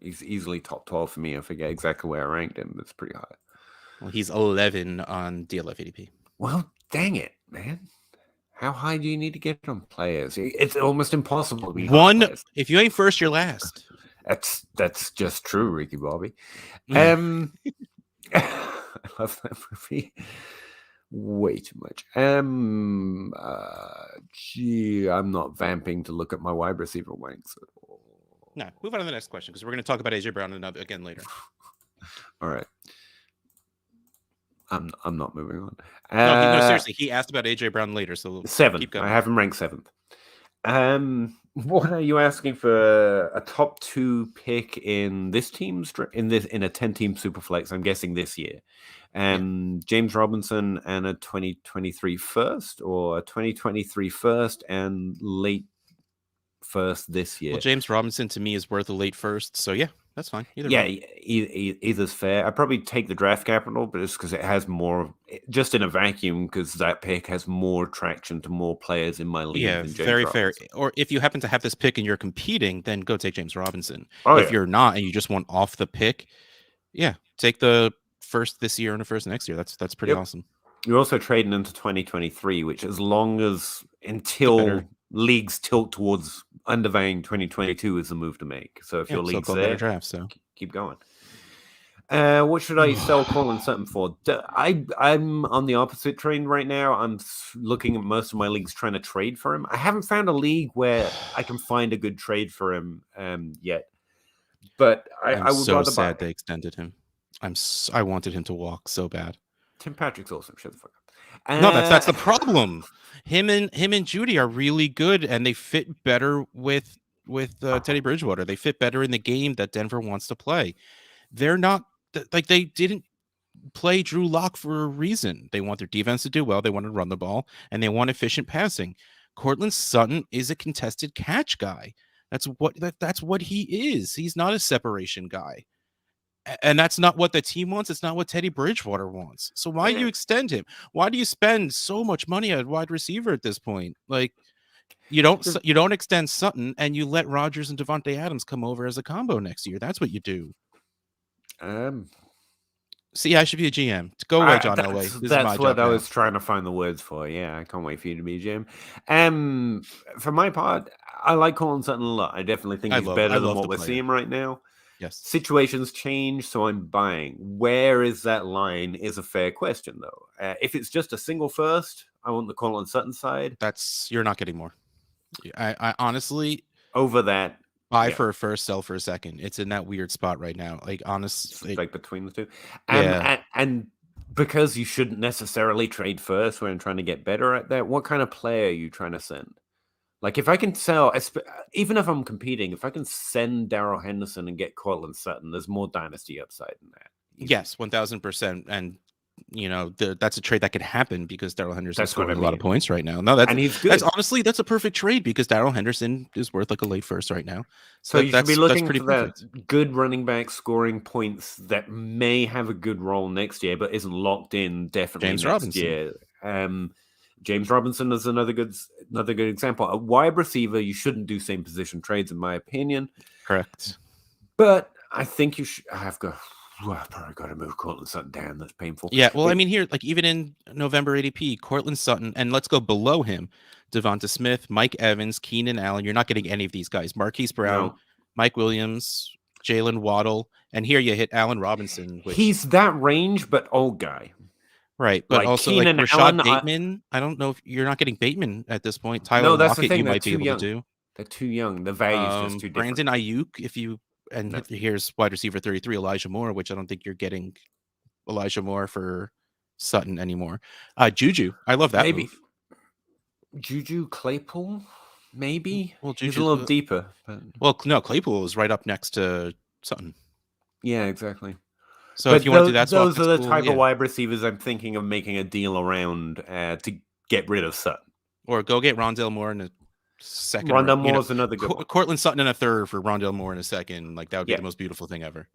Speaker 1: He's easily top 12 for me. I forget exactly where I ranked him. It's pretty high.
Speaker 2: Well, he's 11 on DLF ADP.
Speaker 1: Well, dang it, man. How high do you need to get on players? It's almost impossible to be
Speaker 2: one. If you ain't first, you're last.
Speaker 1: That's just true, Ricky Bobby. I love that movie way too much. Gee, I'm not vamping to look at my wide receiver wanks at all.
Speaker 2: No, move on to the next question because we're going to talk about AJ Brown again later.
Speaker 1: All right. I'm not moving on.
Speaker 2: No, seriously, he asked about AJ Brown later, so
Speaker 1: 7th.
Speaker 2: Keep going.
Speaker 1: I have him ranked 7th. What are you asking for a top 2 pick in this team's in a 10-team superflex? I'm guessing this year. James Robinson and a 2023 first, or a 2023 first and late first this year.
Speaker 2: Well, James Robinson to me is worth a late first, so yeah. That's fine.
Speaker 1: Either's fair. I'd probably take the draft capital, but it's because it has more, just in a vacuum, because that pick has more traction to more players in my league.
Speaker 2: Yeah,
Speaker 1: than James
Speaker 2: very
Speaker 1: Robinson.
Speaker 2: fair. Or if you happen to have this pick and you're competing, then go take James Robinson. If you're not and you just want off the pick, take the first this year and the first next year. That's pretty awesome.
Speaker 1: You're also trading into 2023, which until leagues tilt towards undervaluing 2022 is the move to make. So if your league's there,
Speaker 2: draft, so
Speaker 1: keep going. What should I sell Cortland Sutton for? I'm on the opposite train right now. I'm looking at most of my leagues trying to trade for him. I haven't found a league where I can find a good trade for him yet. But I would
Speaker 2: so sad they extended him. I wanted him to walk so bad.
Speaker 1: Tim Patrick's awesome. Shut the fuck up.
Speaker 2: No, that's the problem. Him and Judy are really good, and they fit better with Teddy Bridgewater. They fit better in the game that Denver wants to play. They're not like they didn't play Drew Lock for a reason. They want their defense to do well. They want to run the ball, and they want efficient passing. Cortland Sutton is a contested catch guy. That's what he is. He's not a separation guy. And that's not what the team wants. It's not what Teddy Bridgewater wants. So why do you extend him? Why do you spend so much money at wide receiver at this point? Like, you don't extend Sutton, and you let Rodgers and Devontae Adams come over as a combo next year. That's what you do. See, I should be a GM. Go away, John Elway.
Speaker 1: That's what I was trying to find the words for. Yeah, I can't wait for you to be a GM. For my part, I like Cortland Sutton a lot. I definitely think he's better than what we're seeing right now.
Speaker 2: Yes.
Speaker 1: Situations change, so I'm buying. Where is that line is a fair question, though. If it's just a single first, I want the Cortland Sutton side.
Speaker 2: You're not getting more. I honestly
Speaker 1: over that.
Speaker 2: Buy for a first, sell for a second. It's in that weird spot right now. Like, honestly,
Speaker 1: like between the two. And because you shouldn't necessarily trade first when trying to get better at that, what kind of player are you trying to send? Like, if I can sell, even if I'm competing, if I can send Darrell Henderson and get Cortland Sutton, there's more dynasty upside in that.
Speaker 2: Yes, 1000%. And that's a trade that could happen because Darrell Henderson scoring a lot of points right now. No,
Speaker 1: and he's good.
Speaker 2: That's a perfect trade because Darrell Henderson is worth like a late first right now.
Speaker 1: So you should be looking for that good running back scoring points that may have a good role next year, but isn't locked in definitely
Speaker 2: James
Speaker 1: next
Speaker 2: Robinson.
Speaker 1: year. James Robinson is another good example. A wide receiver, you shouldn't do same position trades, in my opinion.
Speaker 2: Correct.
Speaker 1: But I think you should. I've probably got to move Cortland Sutton down. That's painful.
Speaker 2: Yeah, well, I mean, here, like even in November ADP, Cortland Sutton, and let's go below him, Devonta Smith, Mike Evans, Keenan Allen. You're not getting any of these guys. Marquise Brown, Mike Williams, Jalen Waddle, and here you hit Allen Robinson.
Speaker 1: He's that range, but old guy.
Speaker 2: Right, but like also Keenan like Rashad Allen, Bateman. I don't know if you're not getting Bateman at this point. Tyler Lockett, you might be able to do.
Speaker 1: They're too young. The value's just too different.
Speaker 2: Brandon Ayuk, here's wide receiver 33, Elijah Moore, which I don't think you're getting Elijah Moore for Sutton anymore. Juju, I love that move.
Speaker 1: Juju Claypool, maybe.
Speaker 2: Well,
Speaker 1: He's a little deeper. But...
Speaker 2: Well, no, Claypool is right up next to Sutton.
Speaker 1: Yeah, exactly.
Speaker 2: So if you want to do that swap,
Speaker 1: those are the type of wide receivers I'm thinking of making a deal around to get rid of Sutton.
Speaker 2: Or go get Rondale Moore in a second.
Speaker 1: Rondale Moore is another good one.
Speaker 2: Cortland Sutton in a third for Rondale Moore in a second. Like, that would be the most beautiful thing ever.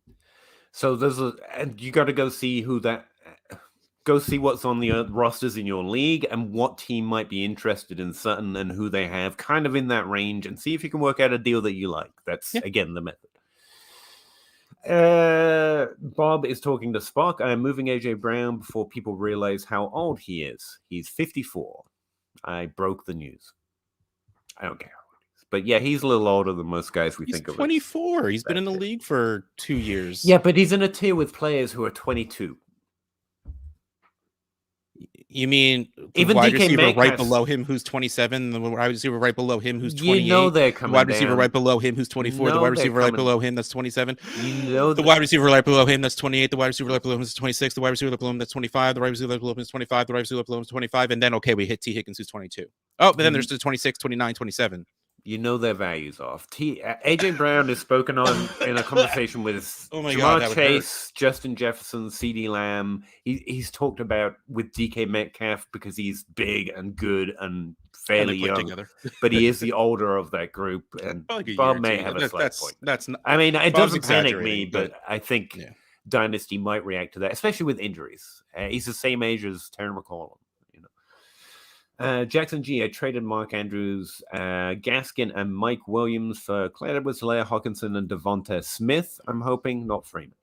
Speaker 1: So and you got to go see go see what's on the rosters in your league and what team might be interested in Sutton and who they have kind of in that range, and see if you can work out a deal that you like. That's again the method. Bob is talking to Spock. I am moving AJ Brown before people realize how old he is. He's 54. I broke the news. I don't care. But yeah, he's a little older than most guys think of.
Speaker 2: He's 24. He's been in the league for 2 years.
Speaker 1: Yeah, but he's in a tier with players who are 22.
Speaker 2: You mean even wide receiver right below him who's 27, the wide receiver right below him who's 28,
Speaker 1: they're coming
Speaker 2: the wide receiver right below him who's 24, the wide receiver right below him that's 27,
Speaker 1: the
Speaker 2: wide receiver right below him that's 28, the wide receiver right below him is 26, the wide receiver right below him that's 25, the wide receiver right below him is 25, the wide receiver right below him is 25, and then we hit T. Higgins who's 22. Oh, but then there's the 26, 29, 27.
Speaker 1: Their values off. AJ Brown is spoken on in a conversation with Jamar Chase, Justin Jefferson, CD Lamb. He's talked about with DK Metcalf because he's big and good and fairly young, but he is the older of that group. And Bob may have a slight point. It doesn't panic me, but I think Dynasty might react to that, especially with injuries. He's the same age as Terry McLaurin. Jackson G. I traded Mark Andrews, Gaskin, and Mike Williams for Clyde Edwards-Helaire, Hawkinson, and Devonta Smith. I'm hoping, not Freeman.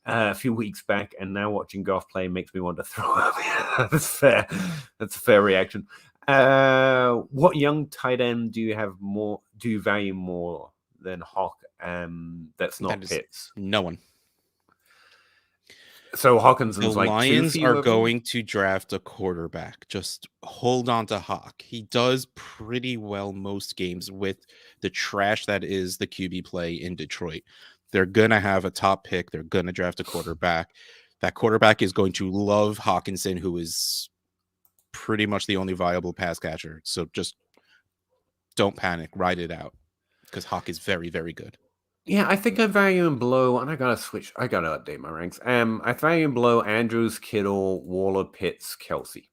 Speaker 1: A few weeks back, and now watching Goff play makes me want to throw up. That's fair. That's a fair reaction. What young tight end do you value more than Hawk? That's not Pitts.
Speaker 2: No one.
Speaker 1: So Hawkinson's
Speaker 2: the Lions are going to draft a quarterback. Just hold on to Hawk. He does pretty well most games with the trash that is the QB play in Detroit. They're going to have a top pick. They're going to draft a quarterback. That quarterback is going to love Hawkinson, who is pretty much the only viable pass catcher. So just don't panic. Ride it out because Hawk is very, very good.
Speaker 1: Yeah, I think I value him below, and I gotta update my ranks. I value him below Andrews, Kittle, Waller, Pitts, Kelsey.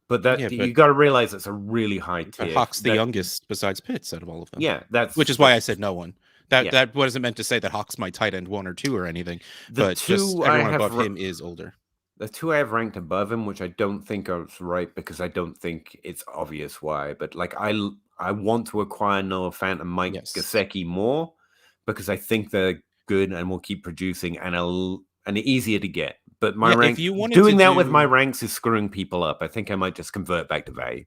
Speaker 1: But you got to realize it's a really high tier.
Speaker 2: Hawk's the youngest besides Pitts out of all of them.
Speaker 1: Yeah,
Speaker 2: which is why I said no one. That wasn't meant to say that Hawk's my tight end 1 or 2 or anything. But just everyone above him is older.
Speaker 1: The 2 I have ranked above him, which I don't think is right because I don't think it's obvious why. But I want to acquire Noah Fant and Mike Gesicki more, because I think they're good and will keep producing and easier to get. But my rank, with my ranks is screwing people up. I think I might just convert back to value.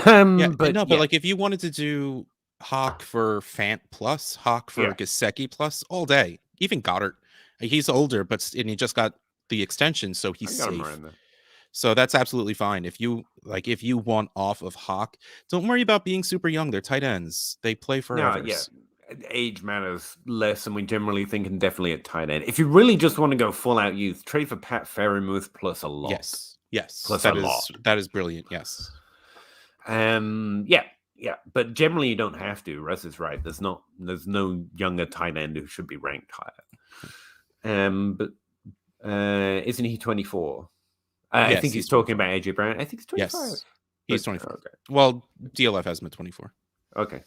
Speaker 2: But if you wanted to do Hawk for Fant plus, Hawk for Gesicki plus all day, even Goddard, he's older, and he just got the extension, so he's safe. So that's absolutely fine. If you want off of Hawk, don't worry about being super young. They're tight ends. They play forever.
Speaker 1: Age matters less, and we generally think, and definitely at tight end. If you really just want to go full out youth, trade for Pat Freiermuth plus a lot.
Speaker 2: Yes,
Speaker 1: plus
Speaker 2: that is brilliant. Yes,
Speaker 1: but generally you don't have to. Russ is right. There's no younger tight end who should be ranked higher. But isn't he 24? I think he's talking about AJ Brown. I think he's 25.
Speaker 2: Yes, he's 24. Okay. Well, DLF has him at 24.
Speaker 1: Okay.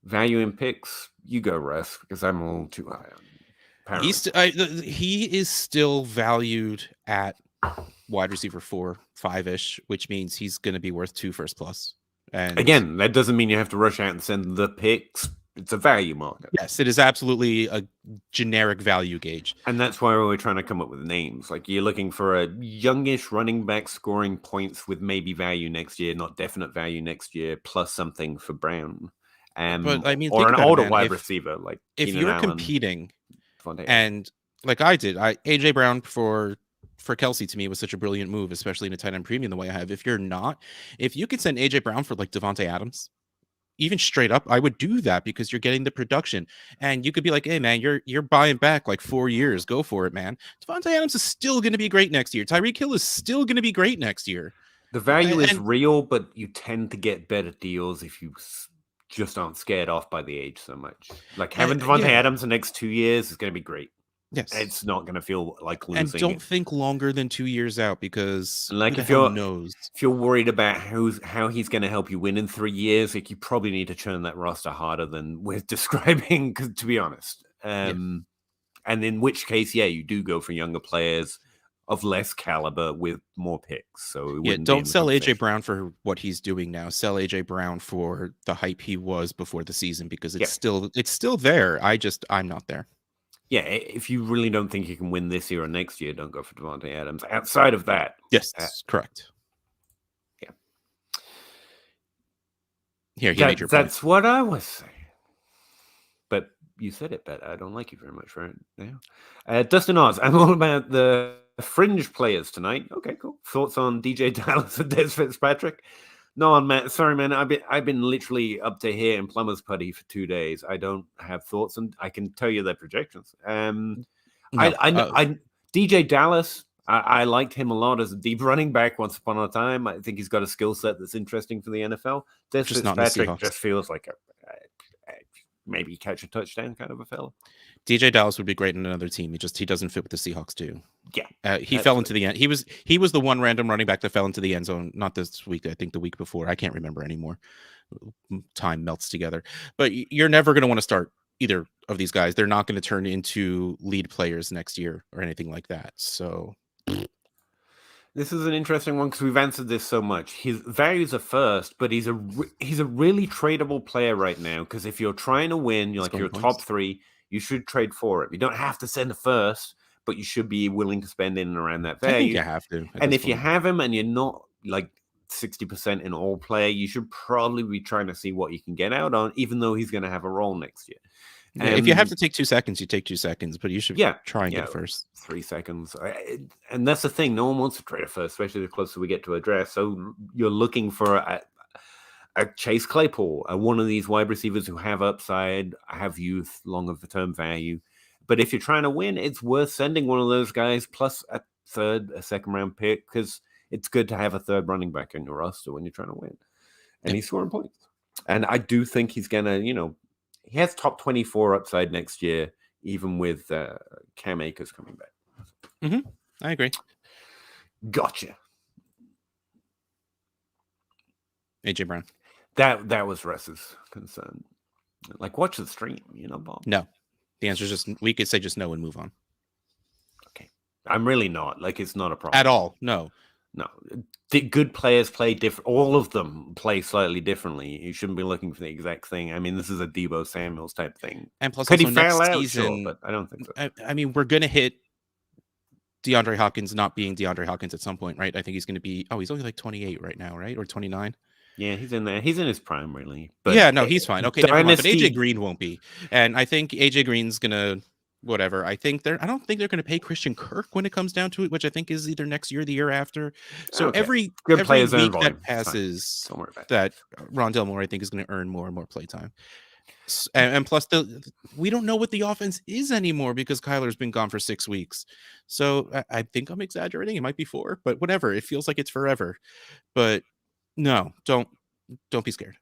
Speaker 1: Value in picks, you go, Russ, because I'm a little too high on.
Speaker 2: He is still valued at wide receiver 4, 5-ish, which means he's going to be worth 2 first plus. And
Speaker 1: again, that doesn't mean you have to rush out and send the picks. It's a value market.
Speaker 2: Yes, it is absolutely a generic value gauge.
Speaker 1: And that's why we're trying to come up with names. Like, you're looking for a youngish running back scoring points with maybe value next year, not definite value next year, plus something for Brown.
Speaker 2: But I mean,
Speaker 1: or an older wide receiver, like
Speaker 2: if you're competing, and like I did, AJ Brown for Kelsey to me was such a brilliant move, especially in a tight end premium the way I have. If you could send AJ Brown for like Devontae Adams, even straight up, I would do that because you're getting the production, and you could be like, hey man, you're buying back like 4 years, go for it, man. Devontae Adams is still going to be great next year. Tyreek Hill is still going to be great next year.
Speaker 1: The value is real, but you tend to get better deals if you just aren't scared off by the age so much. Like having Devontae Adams the next 2 years is going to be great.
Speaker 2: Yes,
Speaker 1: it's not going to feel like losing.
Speaker 2: And don't think longer than 2 years out, because
Speaker 1: like
Speaker 2: if you're
Speaker 1: worried about how he's going to help you win in 3 years, like you probably need to churn that roster harder than we're describing. To be honest, and in which case, you do go for younger players of less caliber with more picks. So
Speaker 2: don't sell AJ Brown for what he's doing now. Sell AJ Brown for the hype he was before the season, because it's still there. I'm not there.
Speaker 1: Yeah, if you really don't think you can win this year or next year, don't go for Devontae Adams. Outside of that,
Speaker 2: yes, correct.
Speaker 1: Yeah,
Speaker 2: here he made your point.
Speaker 1: That's what I was saying. But you said it better. I don't like you very much for it now. Dustin Oz, I'm all about the fringe players tonight. Okay, cool. Thoughts on DJ Dallas and Des Fitzpatrick? No, man. Sorry, man. I've been literally up to here in plumber's putty for 2 days. I don't have thoughts, and I can tell you their projections. DJ Dallas, I liked him a lot as a deep running back once upon a time. I think he's got a skill set that's interesting for the NFL. Des Fitzpatrick just feels like a maybe catch a touchdown kind of a fella.
Speaker 2: DJ Dallas would be great in another team. He doesn't fit with the Seahawks too.
Speaker 1: Yeah,
Speaker 2: he fell into the end. He was the one random running back that fell into the end zone. Not this week. I think the week before. I can't remember anymore. Time melts together. But you're never going to want to start either of these guys. They're not going to turn into lead players next year or anything like that. So
Speaker 1: this is an interesting one because we've answered this so much. His values are first, but he's a really tradable player right now, because if you're trying to win, you're top 3, you should trade for him. You don't have to send a first, but you should be willing to spend in and around that value.
Speaker 2: I think you have to.
Speaker 1: And if you have him and you're not like 60% in all play, you should probably be trying to see what you can get out on, even though he's going to have a role next year.
Speaker 2: If you have to take 2 seconds, you take 2 seconds, but you should try and get first.
Speaker 1: 3 seconds. And that's the thing. No one wants to trade a first, especially the closer we get to a draft. So you're looking for a Chase Claypool, one of these wide receivers who have upside, have youth, longer term value. But if you're trying to win, it's worth sending one of those guys plus a second round pick, because it's good to have a third running back in your roster when you're trying to win. And he's scoring points. And I do think he's going to, he has top 24 upside next year, even with Cam Akers coming back.
Speaker 2: Mm-hmm. I agree.
Speaker 1: Gotcha.
Speaker 2: AJ Brown.
Speaker 1: That was Russ's concern. Like, watch the stream, Bob.
Speaker 2: No. The answer is just, we could say just no and move on.
Speaker 1: Okay. I'm really not. Like, it's not a problem.
Speaker 2: At all. No.
Speaker 1: Good players play different. All of them play slightly differently. You shouldn't be looking for the exact thing. I mean, this is a Deebo Samuels type thing.
Speaker 2: And plus,
Speaker 1: could he
Speaker 2: fail
Speaker 1: out? Season, sure, but I don't think so.
Speaker 2: I mean, we're going to hit DeAndre Hopkins not being DeAndre Hopkins at some point, right? I think he's going to be, he's only like 28 right now, right? Or 29.
Speaker 1: Yeah, he's in there. He's in his prime, really.
Speaker 2: But he's fine. Okay, never mind. But AJ Green won't be. And I think AJ Green's going to whatever. I don't think they're going to pay Christian Kirk when it comes down to it, which I think is either next year or the year after. So every week that passes, that Rondale Moore, I think, is going to earn more and more playtime. And plus, we don't know what the offense is anymore because Kyler's been gone for 6 weeks. So I think I'm exaggerating. It might be 4, but whatever. It feels like it's forever. But no, don't be scared.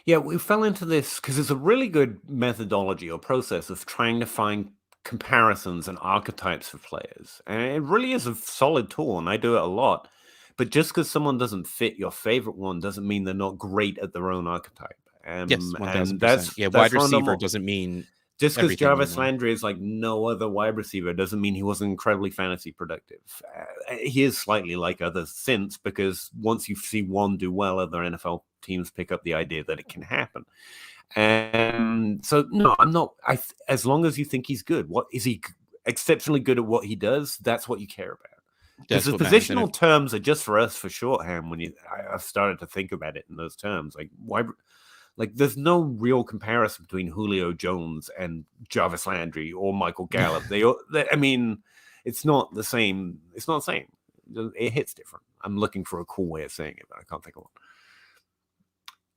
Speaker 1: Yeah, we fell into this because it's a really good methodology or process of trying to find comparisons and archetypes for players. And it really is a solid tool, and I do it a lot. But just because someone doesn't fit your favorite one doesn't mean they're not great at their own archetype.
Speaker 2: Yes, 1,000%. That's wide receiver doesn't mean...
Speaker 1: Just because Jarvis Landry is like no other wide receiver doesn't mean he wasn't incredibly fantasy productive. He is slightly like others since, because once you see one do well, other NFL teams pick up the idea that it can happen. And so, no, I'm not. As long as you think he's good, what is he exceptionally good at what he does? That's what you care about. Because the positional terms are just for us for shorthand. When I've started to think about it in those terms, like why. Like, there's no real comparison between Julio Jones and Jarvis Landry or Michael Gallup. I mean, it's not the same. It's not the same. It hits different. I'm looking for a cool way of saying it, but I can't think of one.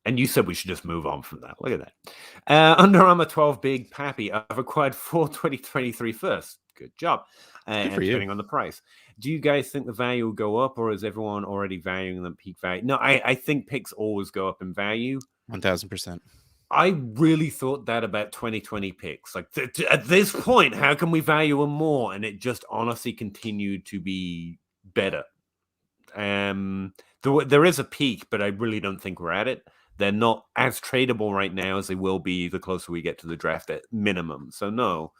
Speaker 1: And you said we should just move on from that. Look at that. Under Armour 12 Big Pappy. I've acquired 4 2023 first. Good job.
Speaker 2: Good for
Speaker 1: and
Speaker 2: you.
Speaker 1: depending on the price. Do you guys think the value will go up, or is everyone already valuing them peak value? No, I think picks always go up in value.
Speaker 2: 1,000%.
Speaker 1: I really thought that about 2020 picks. Like at this point, how can we value them more? And it just honestly continued to be better. There is a peak, but I really don't think we're at it. They're not as tradable right now as they will be the closer we get to the draft at minimum. So no,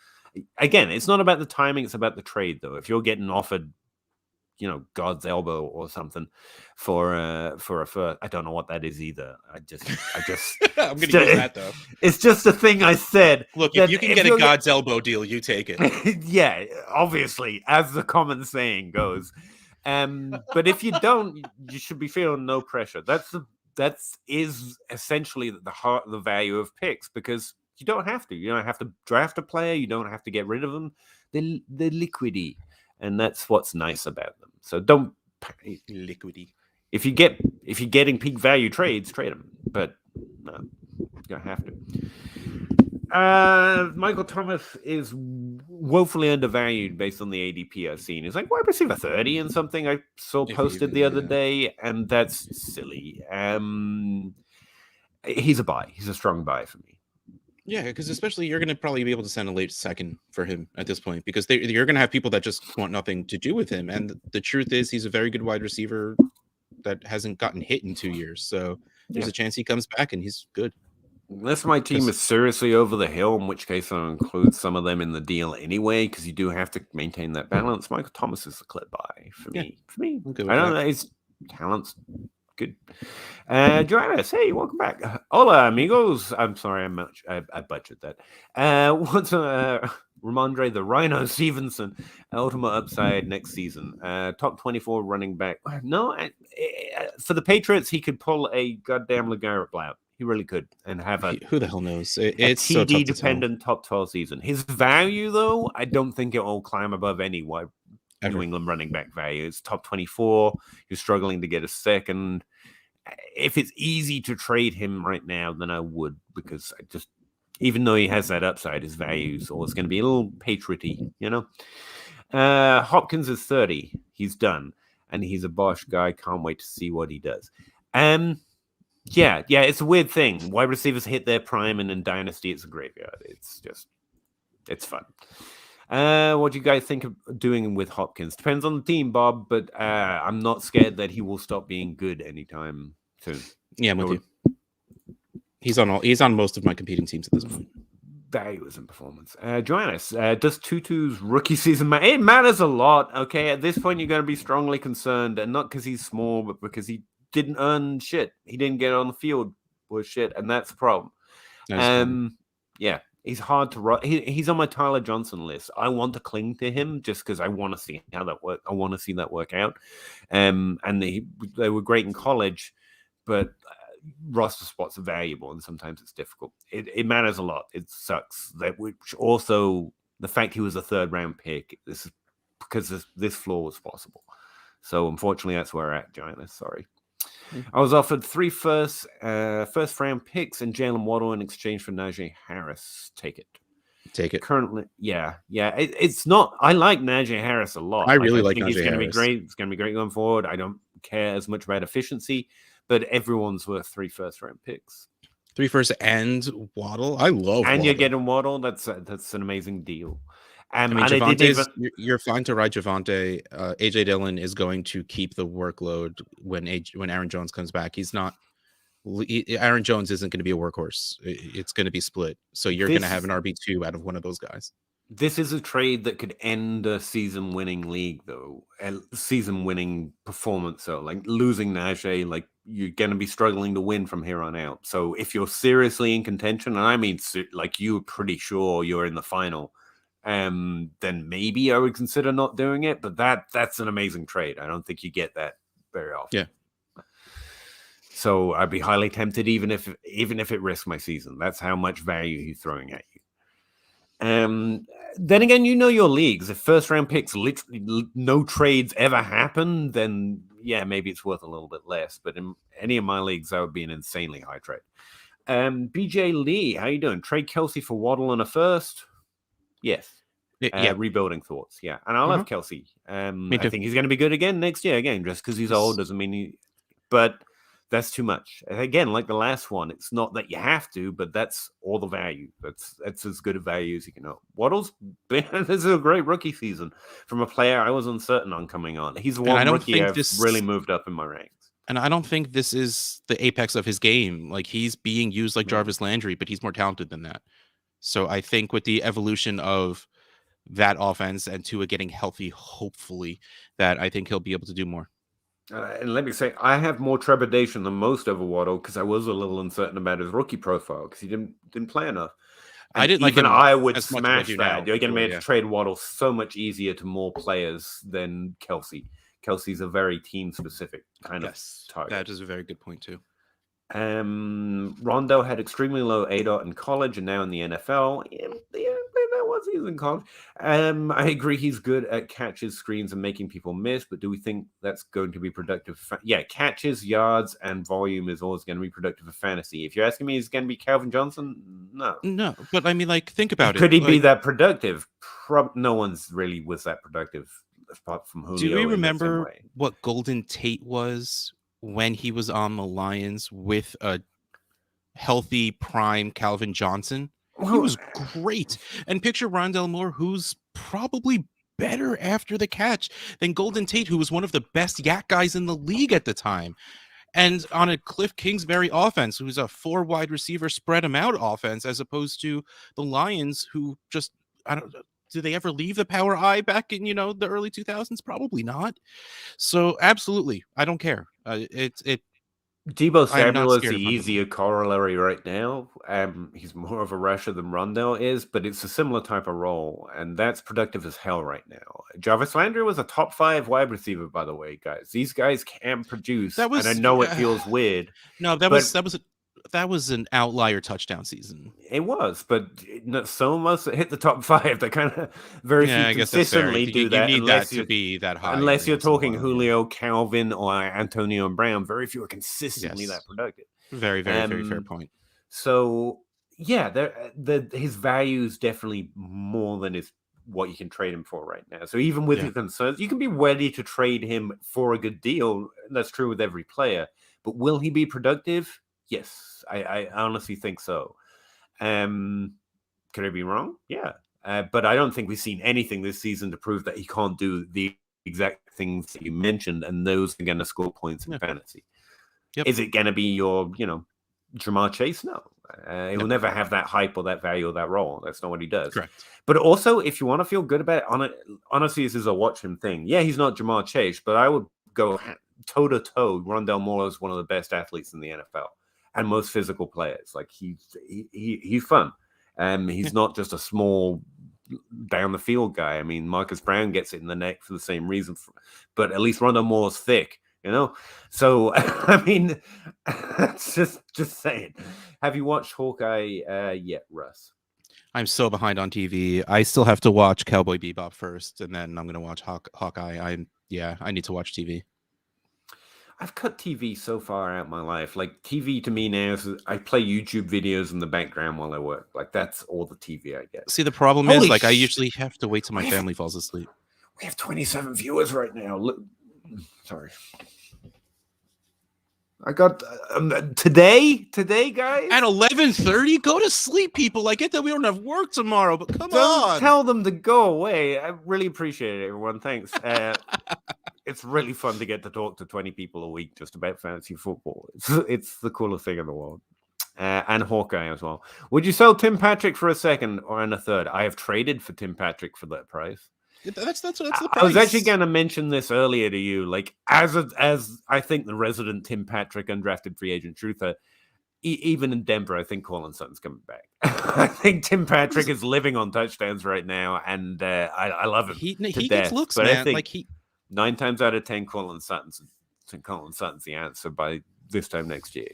Speaker 1: again, it's not about the timing; it's about the trade, though. If you're getting offered, God's elbow or something for a first, I don't know what that is either. I just
Speaker 2: I'm gonna use that though.
Speaker 1: It's just a thing I said.
Speaker 2: Look, if you can get a God's elbow deal, you take it.
Speaker 1: Yeah, obviously, as the common saying goes. But if you don't, you should be feeling no pressure. That is essentially the value of picks, because you don't have to. You don't have to draft a player. You don't have to get rid of them. They're liquidy, and that's what's nice about them. So don't
Speaker 2: liquidy.
Speaker 1: If you're getting peak value trades, trade them. But no, you don't have to. Michael Thomas is woefully undervalued based on the ADP I've seen. He's like wide receiver 30 and something I saw posted the other day, and that's silly. He's a buy. He's a strong buy for me.
Speaker 2: Yeah, because especially you're going to probably be able to send a late second for him at this point, because you're going to have people that just want nothing to do with him. And the truth is, he's a very good wide receiver that hasn't gotten hit in 2 years. So there's a chance he comes back and he's good.
Speaker 1: Unless my team is seriously over the hill, in which case I'll include some of them in the deal anyway, because you do have to maintain that balance. Michael Thomas is a clear buy for me. For me, I don't know. His talent's good. Joannis, hey, welcome back. Hola, amigos. I'm sorry, I butchered that. What's Ramondre the Rhino Stevenson, ultimate upside next season. Top 24 running back. No, for the Patriots, he could pull a goddamn LeGarrette Blount. He really could, and have
Speaker 2: who the hell knows?
Speaker 1: It's TD so dependent top 12 season. His value, though, I don't think it will climb above any New England running back value. It's top 24. You're struggling to get a second. If it's easy to trade him right now, then I would, because even though he has that upside, his value is always going to be a little patrioty, Hopkins is 30. He's done, and he's a Bosch guy. Can't wait to see what he does. Yeah, it's a weird thing. Wide receivers hit their prime, and in Dynasty, it's a graveyard. It's fun. What do you guys think of doing with Hopkins? Depends on the team, Bob, but I'm not scared that he will stop being good anytime soon.
Speaker 2: Yeah, I'm with you. He's on most of my competing teams at this point.
Speaker 1: Values and performance. Joannis, does Tutu's rookie season matter? It matters a lot. Okay, at this point, you're going to be strongly concerned, and not because he's small, but because he didn't earn shit. He didn't get on the field with shit, and that's the problem. Yeah, he's hard to run. He's on my Tyler Johnson list. I want to cling to him just because I want to see how that work. I want to see that work out. And they were great in college, but roster spots are valuable, and sometimes it's difficult. It matters a lot. It sucks which also the fact he was a 3rd round pick. This is because this floor was possible. So unfortunately, that's where we're at, Giants. Sorry. I was offered 3 first round picks and Jalen Waddle in exchange for Najee Harris. Take it. Currently, yeah. It's not. I like Najee Harris a lot.
Speaker 2: I really like
Speaker 1: think
Speaker 2: Najee
Speaker 1: he's going to be
Speaker 2: Harris.
Speaker 1: great. It's going to be great going forward. I don't care as much about efficiency, but everyone's worth 3 first round picks.
Speaker 2: 3 first and Waddle. I love.
Speaker 1: And
Speaker 2: Waddle.
Speaker 1: you're getting Waddle. That's an amazing deal.
Speaker 2: I mean, Javonte, you're fine to ride Javonte. AJ Dillon is going to keep the workload when Aaron Jones comes back. Aaron Jones isn't going to be a workhorse. It's going to be split. So you're going to have an RB2 out of one of those guys.
Speaker 1: This is a trade that could end a season-winning league, though. A season-winning performance. So, like losing Najee, like you're going to be struggling to win from here on out. So if you're seriously in contention, and I mean, like you're pretty sure you're in the final, then maybe I would consider not doing it. But that's an amazing trade. I don't think you get that very often.
Speaker 2: Yeah.
Speaker 1: So I'd be highly tempted, even if it risks my season. That's how much value he's throwing at you. Then again, your leagues. If first round picks literally no trades ever happen, then yeah, maybe it's worth a little bit less. But in any of my leagues, that would be an insanely high trade. BJ Lee, how you doing? Trade Kelsey for Waddle and a first? Yes. Rebuilding thoughts. Yeah. And I love Kelsey. I think he's going to be good again next year. Again, just because he's old doesn't mean but that's too much. Again, like the last one, it's not that you have to, but that's all the value. That's as good a value as you can know. Waddle's this is a great rookie season from a player I was uncertain on coming on. He's one rookie I've really moved up in my ranks.
Speaker 2: And I don't think this is the apex of his game. Like, he's being used like Jarvis Landry, but he's more talented than that. So I think with the evolution of that offense and Tua getting healthy, hopefully, that I think he'll be able to do more.
Speaker 1: And let me say, I have more trepidation than most over Waddle because I was a little uncertain about his rookie profile because he didn't play enough. And
Speaker 2: I didn't like him.
Speaker 1: I would smash that. You're going to be able to trade Waddle so much easier to more players than Kelsey. Kelsey's a very team-specific kind of target.
Speaker 2: That is a very good point too.
Speaker 1: Rondo had extremely low ADOT in college and now in the NFL. Yeah, that was he was in college. I agree he's good at catches, screens, and making people miss, but do we think that's going to be productive? Catches, yards, and volume is always going to be productive for fantasy. If you're asking me, is it going to be Calvin Johnson?
Speaker 2: No, but I mean, like, think about it.
Speaker 1: Could he be that productive? No one's really was that productive apart from Julio.
Speaker 2: Do we remember what Golden Tate was when he was on the Lions with a healthy prime Calvin Johnson? He was great. And picture Rondale Moore, who's probably better after the catch than Golden Tate, who was one of the best yak guys in the league at the time. And on a Cliff Kingsbury offense, who's a 4 wide receiver spread him out offense, as opposed to the Lions, who just, I don't know, did they ever leave the power I back in, the early 2000s? Probably not. So absolutely, I don't care.
Speaker 1: Debo Samuel is the easier corollary right now. He's more of a rusher than Rondale is, but it's a similar type of role, and that's productive as hell right now. Jarvis Landry was a top 5 wide receiver, by the way, guys. These guys can produce, and I know it feels weird.
Speaker 2: No, that was an outlier touchdown season.
Speaker 1: It was, but some of us hit the top 5. That kind of very few consistently do that.
Speaker 2: You need that to be that high.
Speaker 1: Unless you're talking Julio, Calvin, or Antonio and Brown, very few are consistently that productive.
Speaker 2: Very, very, very fair point.
Speaker 1: So, his value is definitely more than what you can trade him for right now. So even with your concerns, you can be ready to trade him for a good deal. That's true with every player. But will he be productive? Yes, I honestly think so. Could I be wrong? Yeah. But I don't think we've seen anything this season to prove that he can't do the exact things that you mentioned, and those are going to score points in fantasy. Yep. Is it going to be your, Jamar Chase? No. He will never have that hype or that value or that role. That's not what he does.
Speaker 2: Correct.
Speaker 1: But also, if you want to feel good about it, honestly, this is a watch him thing. Yeah, he's not Jamar Chase, but I would go toe-to-toe. Rondale Moore is one of the best athletes in the NFL. And most physical players. Like he's fun. He's not just a small down the field guy. I mean, Marcus Brown gets it in the neck for the same reason, but at least Rondale Moore's thick, So I mean, that's just saying. Have you watched Hawkeye yet, Russ?
Speaker 2: I'm so behind on TV. I still have to watch Cowboy Bebop first, and then I'm going to watch Hawkeye. I need to watch TV.
Speaker 1: I've cut TV so far out of my life. Like, TV to me now is I play YouTube videos in the background while I work. Like, that's all the TV I get.
Speaker 2: See, the problem is, I usually have to wait till my family falls asleep.
Speaker 1: We have 27 viewers right now. Look, sorry. I got today, guys.
Speaker 2: At 11:30, go to sleep, people. I get that we don't have work tomorrow, but come on.
Speaker 1: Don't tell them to go away. I really appreciate it, everyone. Thanks. It's really fun to get to talk to 20 people a week just about fantasy football. It's the coolest thing in the world. And Hawkeye as well. Would you sell Tim Patrick for a second or a third? I have traded for Tim Patrick for that price.
Speaker 2: That's the price.
Speaker 1: I was actually going to mention this earlier to you. Like, as I think the resident Tim Patrick undrafted free agent truther, even in Denver, I think Cortland Sutton's coming back. I think Tim Patrick is living on touchdowns right now, and I love him.
Speaker 2: He gets looks, but man. I think
Speaker 1: 9 times out of 10, Cortland Sutton's the answer by this time next year,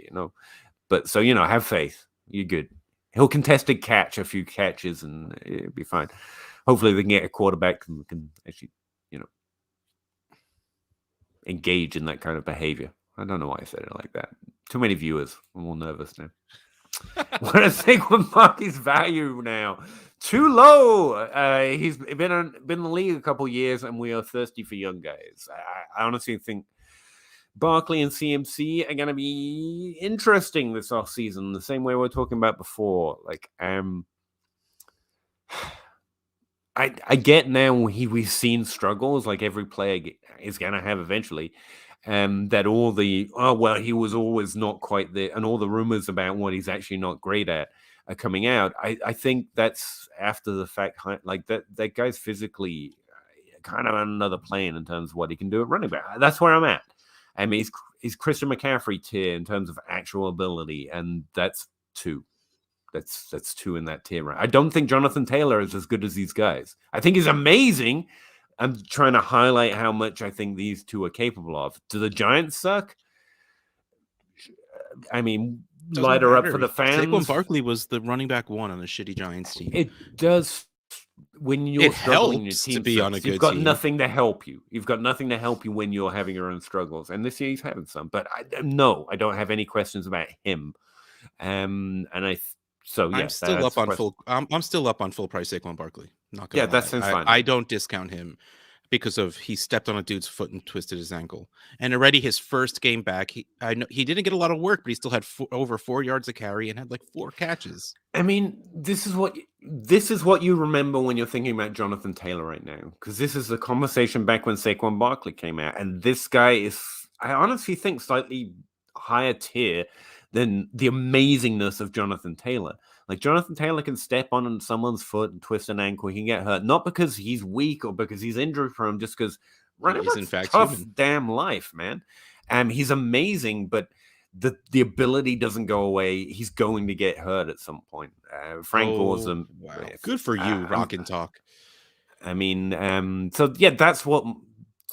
Speaker 1: But so, have faith. You're good. He'll contest a few catches, and it'll be fine. Hopefully, they can get a quarterback who can actually, engage in that kind of behavior. I don't know why I said it like that. Too many viewers. I'm all nervous now. What a Saquon Barkley's value now. too low. He's been in the league a couple years, and we are thirsty for young guys. I honestly think Barkley and CMC are going to be interesting this offseason, the same way we were talking about before. Like, I get now we've seen struggles like every player is going to have eventually. That all the, he was always not quite there, and all the rumors about what he's actually not great at are coming out. I think that's after the fact, like that guy's physically kind of on another plane in terms of what he can do at running back. That's where I'm at. I mean, he's Christian McCaffrey tier in terms of actual ability, and that's 2. That's 2 in that tier. Right? I don't think Jonathan Taylor is as good as these guys. I think he's amazing. I'm trying to highlight how much I think these 2 are capable of. Do the Giants suck? I mean, light her up for the fans.
Speaker 2: Saquon Barkley was the running back 1 on the shitty Giants team.
Speaker 1: It does. When you're struggling, your team
Speaker 2: to be on a good
Speaker 1: you've got
Speaker 2: team.
Speaker 1: nothing to help you. You've got nothing to help you when you're having your own struggles. And this year he's having some. But I don't have any questions about him. And I'm still up on full.
Speaker 2: I'm still up on full price Saquon Barkley. Not gonna lie.
Speaker 1: That sounds fine.
Speaker 2: I don't discount him because of he stepped on a dude's foot and twisted his ankle. And already his first game back, I know he didn't get a lot of work, but he still had over 4 yards of carry and had like 4 catches.
Speaker 1: I mean, this is what you remember when you're thinking about Jonathan Taylor right now, because this is the conversation back when Saquon Barkley came out, and this guy is, I honestly think, slightly higher tier than the amazingness of Jonathan Taylor. Like, Jonathan Taylor can step on someone's foot and twist an ankle. He can get hurt, not because he's weak or because he's injury prone, just because he's in fact tough human. Damn life, man. He's amazing, but the ability doesn't go away. He's going to get hurt at some point. Frank Gore's
Speaker 2: wow. Good for you, Rock and Talk.
Speaker 1: I mean, that's what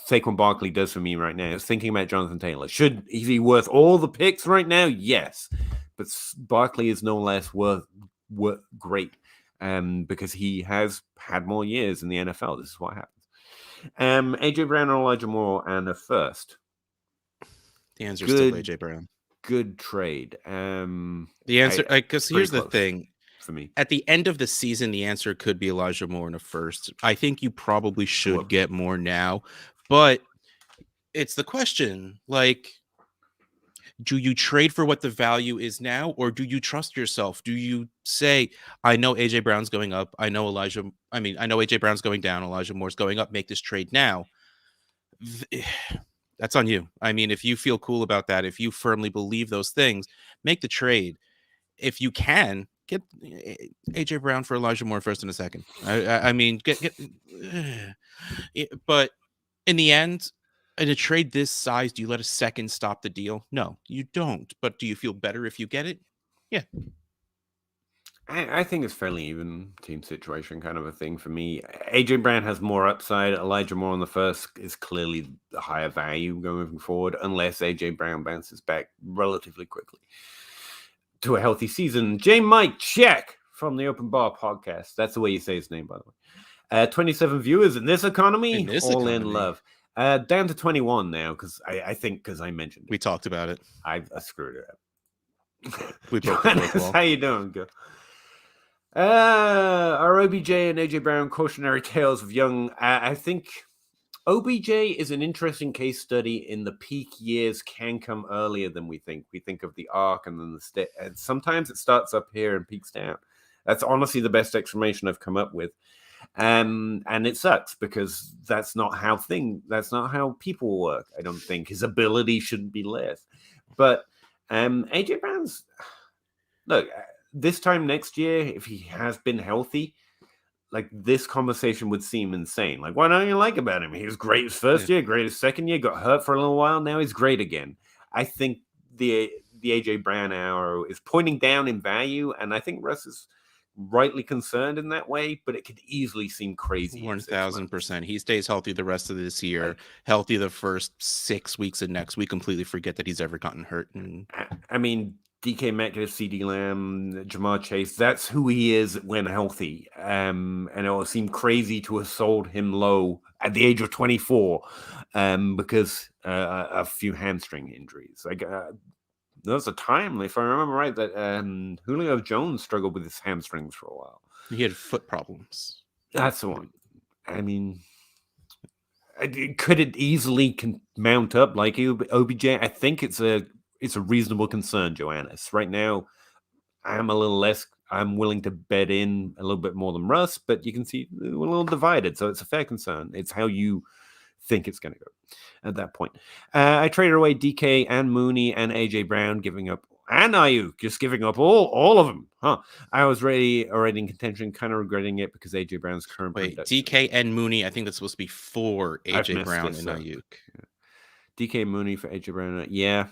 Speaker 1: Saquon Barkley does for me right now. Is thinking about Jonathan Taylor. Is he worth all the picks right now? Yes, but Barkley is no less worth great, because he has had more years in the NFL. This is what happens. AJ Brown or Elijah Moore and a first.
Speaker 2: The answer is still AJ Brown.
Speaker 1: Good trade.
Speaker 2: The answer, because here's the thing.
Speaker 1: For me,
Speaker 2: at the end of the season, the answer could be Elijah Moore in a first. I think you probably should get more now, but it's the question, like, do you trade for what the value is now, or do you trust yourself? Do you say, I know AJ Brown's going up, I know AJ Brown's going down, Elijah Moore's going up, make this trade now? That's on you. I mean, if you feel cool about that, if you firmly believe those things, make the trade. If you can, get AJ Brown for Elijah Moore first and a second. I mean, but in the end, in a trade this size, do you let a second stop the deal? No, you don't. But do you feel better if you get it? Yeah.
Speaker 1: I think it's fairly even team situation kind of a thing for me. AJ Brown has more upside. Elijah Moore on the first is clearly the higher value going forward, unless AJ Brown bounces back relatively quickly to a healthy season. J. Mike Check from the Open Bar podcast. That's the way you say his name, by the way. 27 viewers in this economy. In love. Down to 21 now, because I think because I mentioned it.
Speaker 2: We talked about it.
Speaker 1: I screwed it up.
Speaker 2: We broke the fourth wall.
Speaker 1: How you doing? Good. Our OBJ and AJ Brown cautionary tales of young. I think OBJ is an interesting case study in the peak years can come earlier than we think. We think of the arc and then and sometimes it starts up here and peaks down. That's honestly the best explanation I've come up with. And it sucks because that's not how people work. I don't think his ability shouldn't be less. But AJ Brown's look. This time next year, if he has been healthy, like this conversation would seem insane. Like, why don't you like about him? He was great his first year, great his second year, got hurt for a little while. Now he's great again. I think the AJ Brown arrow is pointing down in value, and I think Russ is rightly concerned in that way, but it could easily seem crazy.
Speaker 2: 1000%. He stays healthy the rest of this year, healthy the first 6 weeks of next. We completely forget that he's ever gotten hurt. And
Speaker 1: I mean, DK Metcalf, CD Lamb, Jamar Chase, that's who he is when healthy. And it will seem crazy to have sold him low at the age of 24 because a few hamstring injuries. Like, there was a time, if I remember right, that Julio Jones struggled with his hamstrings for a while.
Speaker 2: He had foot problems.
Speaker 1: That's the one. I mean, could it easily mount up like OBJ? I think it's a reasonable concern, Joannis. Right now, I'm a little less. I'm willing to bet in a little bit more than Russ, but you can see we're a little divided, so it's a fair concern. It's how you think it's going to go at that point. I traded away DK and Mooney and AJ Brown, giving up, and Ayuk, just giving up all of them. Huh? I was already in contention, kind of regretting it because AJ Brown's current.
Speaker 2: Wait, DK and Mooney. I think that's supposed to be for AJ Brown and Ayuk.
Speaker 1: Yeah. DK Mooney for AJ Brown. Yeah.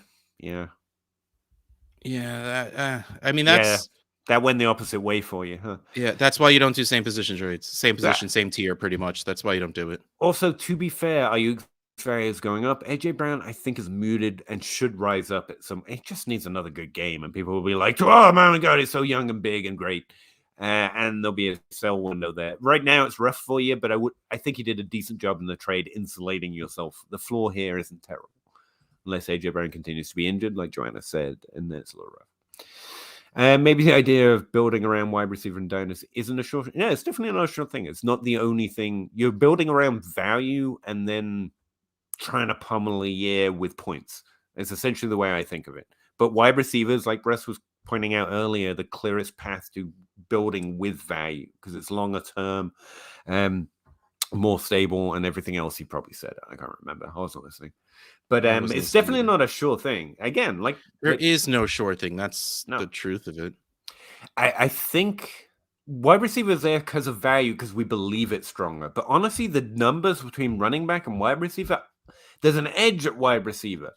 Speaker 2: I mean, that's
Speaker 1: that went the opposite way for you, huh?
Speaker 2: Yeah, that's why you don't do same position trades. Same position, same tier, pretty much. That's why you don't do it.
Speaker 1: Also, to be fair, Ayuk is going up. AJ Brown, I think, is muted and should rise up at some. It just needs another good game, and people will be like, "Oh my God, he's so young and big and great." And there'll be a sell window there. Right now, it's rough for you, but I think you did a decent job in the trade insulating yourself. The floor here isn't terrible, unless AJ Brown continues to be injured, like Joanna said, and then it's a little rough. Maybe the idea of building around wide receiver and Dynasty isn't a sure. Yeah, it's definitely not a sure thing. It's not the only thing. You're building around value and then trying to pummel a year with points. It's essentially the way I think of it. But wide receivers, like Russ was pointing out earlier, the clearest path to building with value because it's longer term, more stable, and everything else he probably said. I can't remember. I wasn't listening. But it's definitely not a sure thing. Again,
Speaker 2: there is no sure thing. That's the truth of it.
Speaker 1: I think wide receiver is there because of value, because we believe it's stronger. But honestly, the numbers between running back and wide receiver, there's an edge at wide receiver.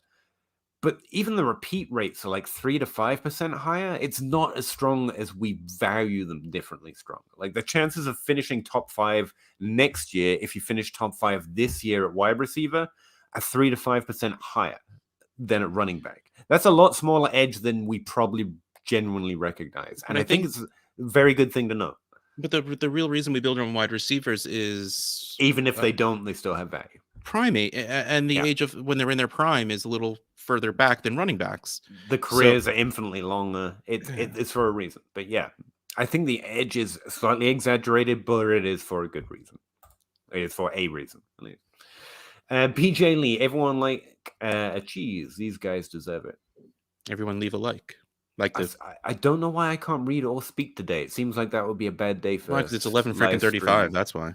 Speaker 1: But even the repeat rates are like 3 to 5% higher. It's not as strong as we value them differently stronger. Like the chances of finishing top 5 next year, if you finish top 5 this year at wide receiver, are 3 to 5% higher than at running back. That's a lot smaller edge than we probably genuinely recognize. And I think it's a very good thing to know.
Speaker 2: But the real reason we build on wide receivers is...
Speaker 1: even if they don't, they still have value.
Speaker 2: Primate, and the age of when they're in their prime is a little further back than running backs.
Speaker 1: The careers are infinitely longer. It's for a reason. But yeah, I think the edge is slightly exaggerated, but it is for a good reason. It is for a reason, at least. PJ Lee, everyone like a cheese. These guys deserve it.
Speaker 2: Everyone leave a like.
Speaker 1: I don't know why I can't read or speak today. It seems like that would be a bad day for us.
Speaker 2: It's 11:35. That's why.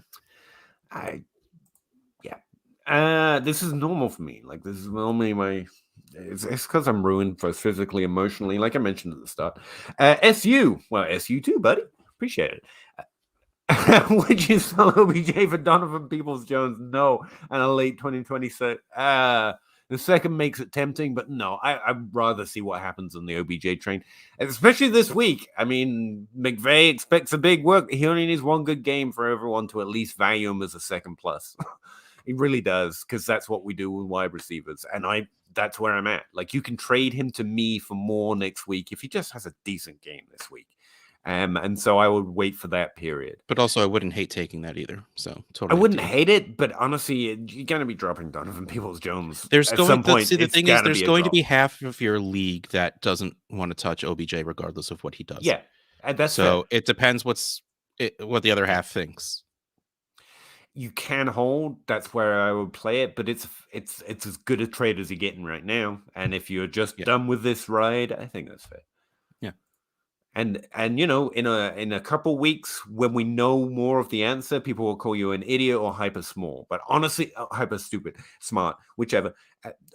Speaker 1: This is normal for me. Like this is normally my. It's because I'm ruined both physically, emotionally, like I mentioned at the start. SU, well, SU too, buddy. Appreciate it. Would you sell OBJ for Donovan Peoples-Jones? No, and a late 2026. The second makes it tempting, but no, I'd rather see what happens on the OBJ train, especially this week. I mean, McVay expects a big work. He only needs one good game for everyone to at least value him as a second plus. He really does, because that's what we do with wide receivers, and that's where I'm at. Like, you can trade him to me for more next week if he just has a decent game this week. And so I would wait for that period.
Speaker 2: But also, I wouldn't hate taking that either. So totally,
Speaker 1: I wouldn't hate it, but honestly, you're gonna be dropping Donovan Peoples-Jones.
Speaker 2: There's going to be half of your league that doesn't want to touch OBJ, regardless of what he does.
Speaker 1: Yeah, that's
Speaker 2: so fair. It depends what the other half thinks.
Speaker 1: You can hold. That's where I would play it, but it's as good a trade as you're getting right now. And if you're just done with this ride, I think that's fair.
Speaker 2: Yeah.
Speaker 1: And you know, in a couple weeks when we know more of the answer, people will call you an idiot or hyper small. But honestly, hyper stupid, smart, whichever.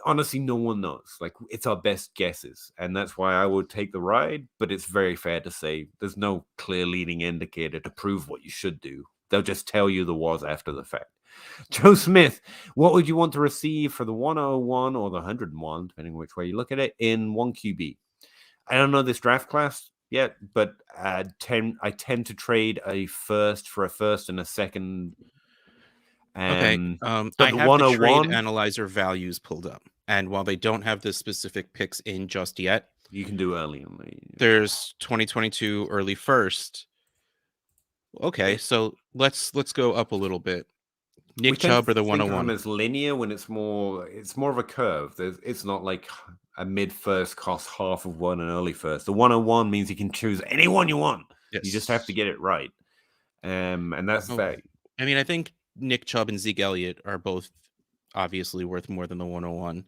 Speaker 1: Honestly, no one knows. Like, it's our best guesses, and that's why I would take the ride. But it's very fair to say there's no clear leading indicator to prove what you should do. They'll just tell you the was after the fact. Joe Smith, what would you want to receive for the 101 or the 101, depending on which way you look at it, in 1 QB? I don't know this draft class yet, but I tend to trade a first for a first and a second.
Speaker 2: Okay. I have the trade analyzer values pulled up, and while they don't have the specific picks in just yet,
Speaker 1: you can do early.
Speaker 2: There's 2022 early first. Okay, so let's go up a little bit. Nick Chubb or the 101
Speaker 1: is linear when it's more of a curve. It's not like a mid first costs half of one, an early first. The 101 means you can choose anyone you want. Yes. You just have to get it right. And that's value.
Speaker 2: I mean, I think Nick Chubb and Zeke Elliott are both obviously worth more than the 101.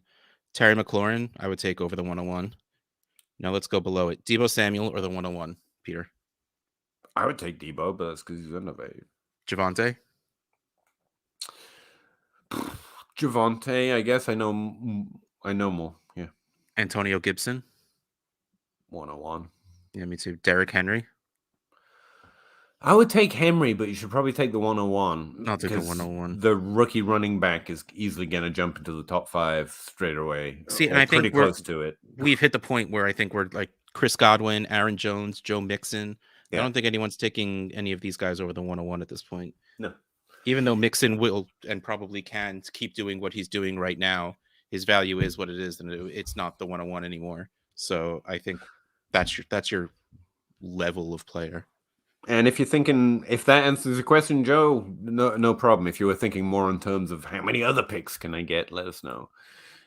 Speaker 2: Terry McLaurin, I would take over the 101. Now let's go below it. Deebo Samuel or the 101, Peter?
Speaker 1: I would take Deebo, but that's because he's innovative.
Speaker 2: Javonte?
Speaker 1: Javonte, I guess I know more. Yeah.
Speaker 2: Antonio Gibson?
Speaker 1: 101.
Speaker 2: Yeah, me too. Derrick Henry?
Speaker 1: I would take Henry, but you should probably take the 101.
Speaker 2: I'll take the 101.
Speaker 1: The rookie running back is easily going to jump into the top 5 straight away.
Speaker 2: See, and I think
Speaker 1: pretty close to it.
Speaker 2: We've hit the point where I think we're like Chris Godwin, Aaron Jones, Joe Mixon. Yeah. I don't think anyone's taking any of these guys over the 101 at this point.
Speaker 1: No.
Speaker 2: Even though Mixon will and probably can keep doing what he's doing right now, his value is what it is, and it's not the 101 anymore. So I think that's your level of player.
Speaker 1: And if you're thinking, if that answers the question, Joe, no problem. If you were thinking more in terms of how many other picks can I get, let us know.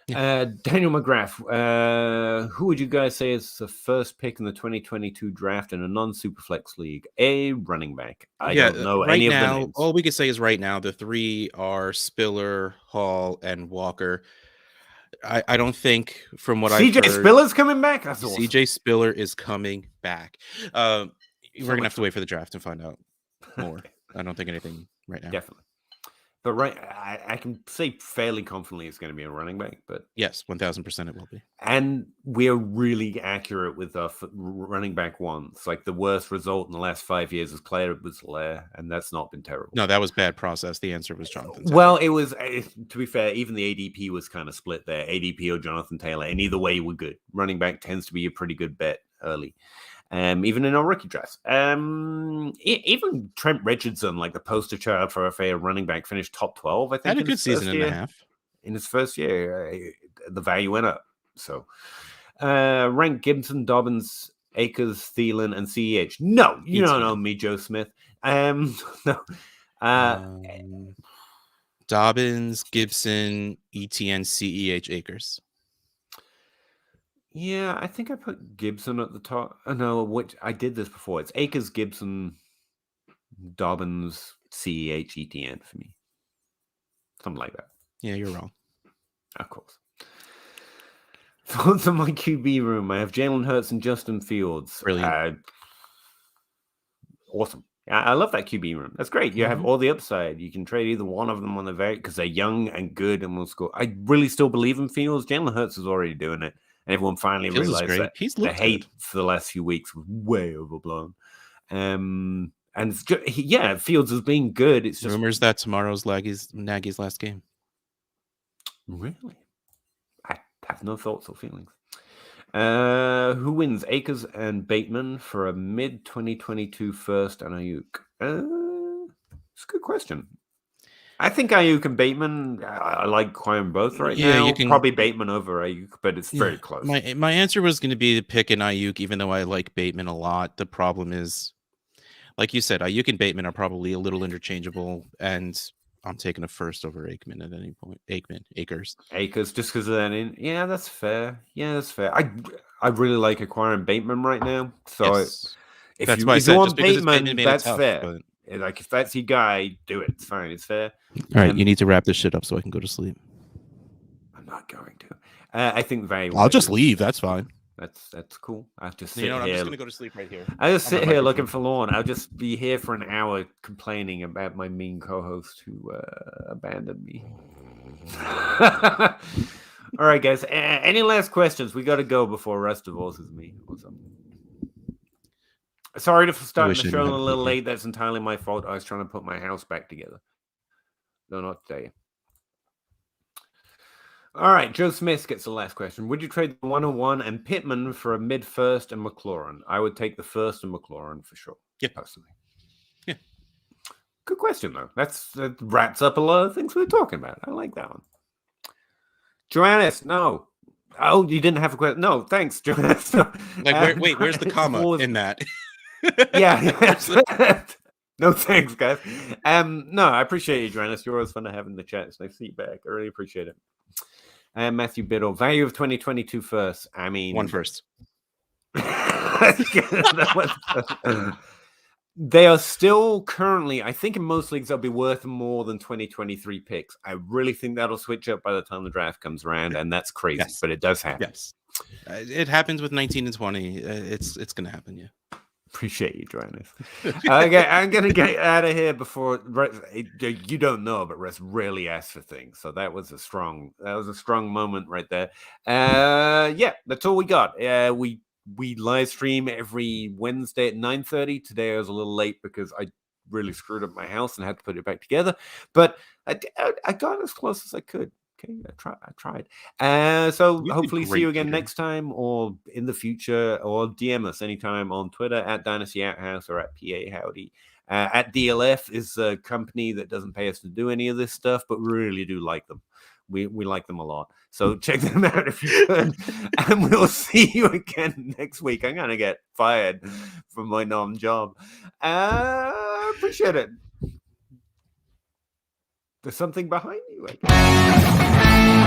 Speaker 1: Yeah. Daniel McGrath, who would you guys say is the first pick in the 2022 draft in a non-Superflex league? A running back. I don't know any of the names.
Speaker 2: All we could say is right now, the 3 are Spiller, Hall, and Walker. I don't think from what I've heard...
Speaker 1: CJ Spiller's coming back? That's awesome.
Speaker 2: CJ Spiller is coming back. We're going to have to wait for the draft to find out more. I don't think anything right now.
Speaker 1: Definitely. But I can say fairly confidently it's going to be a running back. But
Speaker 2: yes, 1,000% it will be.
Speaker 1: And we're really accurate with our running back ones. Like the worst result in the last 5 years is Claire Buzelaire, and that's not been terrible.
Speaker 2: No, that was bad process. The answer was Jonathan Taylor.
Speaker 1: Well, it was, to be fair, even the ADP was kind of split there. ADP or Jonathan Taylor. And either way, we're good. Running back tends to be a pretty good bet early. Even in our rookie drafts. Even Trent Richardson, like the poster child for a running back, finished top 12, I think.
Speaker 2: Had a good season and a half.
Speaker 1: In his first year, the value went up. So, rank Gibson, Dobbins, Akers, Thielen, and CEH. No, you don't know me, Joe Smith. No.
Speaker 2: Dobbins, Gibson, ETN, CEH, Akers.
Speaker 1: Yeah, I think I put Gibson at the top. No, which I did this before. It's Akers, Gibson, Dobbins, CEH, ETN for me. Something like that.
Speaker 2: Yeah, you're wrong.
Speaker 1: Of course. Thoughts on my QB room. I have Jalen Hurts and Justin Fields.
Speaker 2: Brilliant.
Speaker 1: Awesome. I love that QB room. That's great. You have all the upside. You can trade either one of them on the very because they're young and good and will score. I really still believe in Fields. Jalen Hurts is already doing it. And everyone finally realized that the hate for the last few weeks was way overblown. And it's just, Fields has been good. It's just
Speaker 2: rumors that tomorrow's Nagy's last game.
Speaker 1: Really? I have no thoughts or feelings. Who wins, Akers and Bateman for a mid-2022 first and Ayuk? It's a good question. I think Ayuk and Bateman, I like acquiring both now. You can probably Bateman over Ayuk, but it's very close.
Speaker 2: My answer was going to be to pick an Ayuk, even though I like Bateman a lot. The problem is, like you said, Ayuk and Bateman are probably a little interchangeable, and I'm taking a first over Aikman at any point. Akers,
Speaker 1: just because of that. Yeah, that's fair. I really like acquiring Bateman right now. So if you want Bateman, that's fair. But... Like if that's your guy, do it. It's fine. It's fair.
Speaker 2: All right, you need to wrap this shit up so I can go to sleep.
Speaker 1: I'm not going to. I think
Speaker 2: I'll just leave. That's fine.
Speaker 1: That's cool. I'll just sit here.
Speaker 2: I'm just gonna go to sleep right here.
Speaker 1: I'll just sit here looking forlorn. I'll just be here for an hour complaining about my mean co-host who abandoned me. All right, guys. Any last questions? We got to go before Rest divorces me or something. Sorry for starting the show a little late. That's entirely my fault. I was trying to put my house back together. Don't know what to tell you. All right, Joe Smith gets the last question. Would you trade the 101 and Pittman for a mid-first and McLaurin? I would take the first and McLaurin for sure.
Speaker 2: Yeah,
Speaker 1: personally. Yeah. Good question, though. That wraps up a lot of things we were talking about. I like that one. Joannis, no. Oh, you didn't have a question? No, thanks, Joannis.
Speaker 2: Where's the comma in that?
Speaker 1: Yeah. No, thanks, guys. No, I appreciate you, Joannis. You're always fun to have in the chat. It's nice to see you back. I really appreciate it. Matthew Biddle, value of 2022 first. I mean,
Speaker 2: one first.
Speaker 1: They are still currently, I think in most leagues, they'll be worth more than 2023 picks. I really think that'll switch up by the time the draft comes around, and that's crazy, but it does happen.
Speaker 2: Yes. It happens with 19 and 20. It's going to happen, yeah.
Speaker 1: Appreciate you joining us. Okay, I'm going to get out of here before you don't know, but Russ really asked for things. So that was a strong moment right there. Yeah, that's all we got. We live stream every Wednesday at 9:30. Today I was a little late because I really screwed up my house and had to put it back together. But I got as close as I could. Okay, I tried. So hopefully see you again next time or in the future, or DM us anytime on Twitter at Dynasty Outhouse or at PA Howdy. At DLF is a company that doesn't pay us to do any of this stuff, but we really do like them. We like them a lot. So check them out if you could. And we'll see you again next week. I'm going to get fired from my job. Appreciate it. There's something behind you, I guess.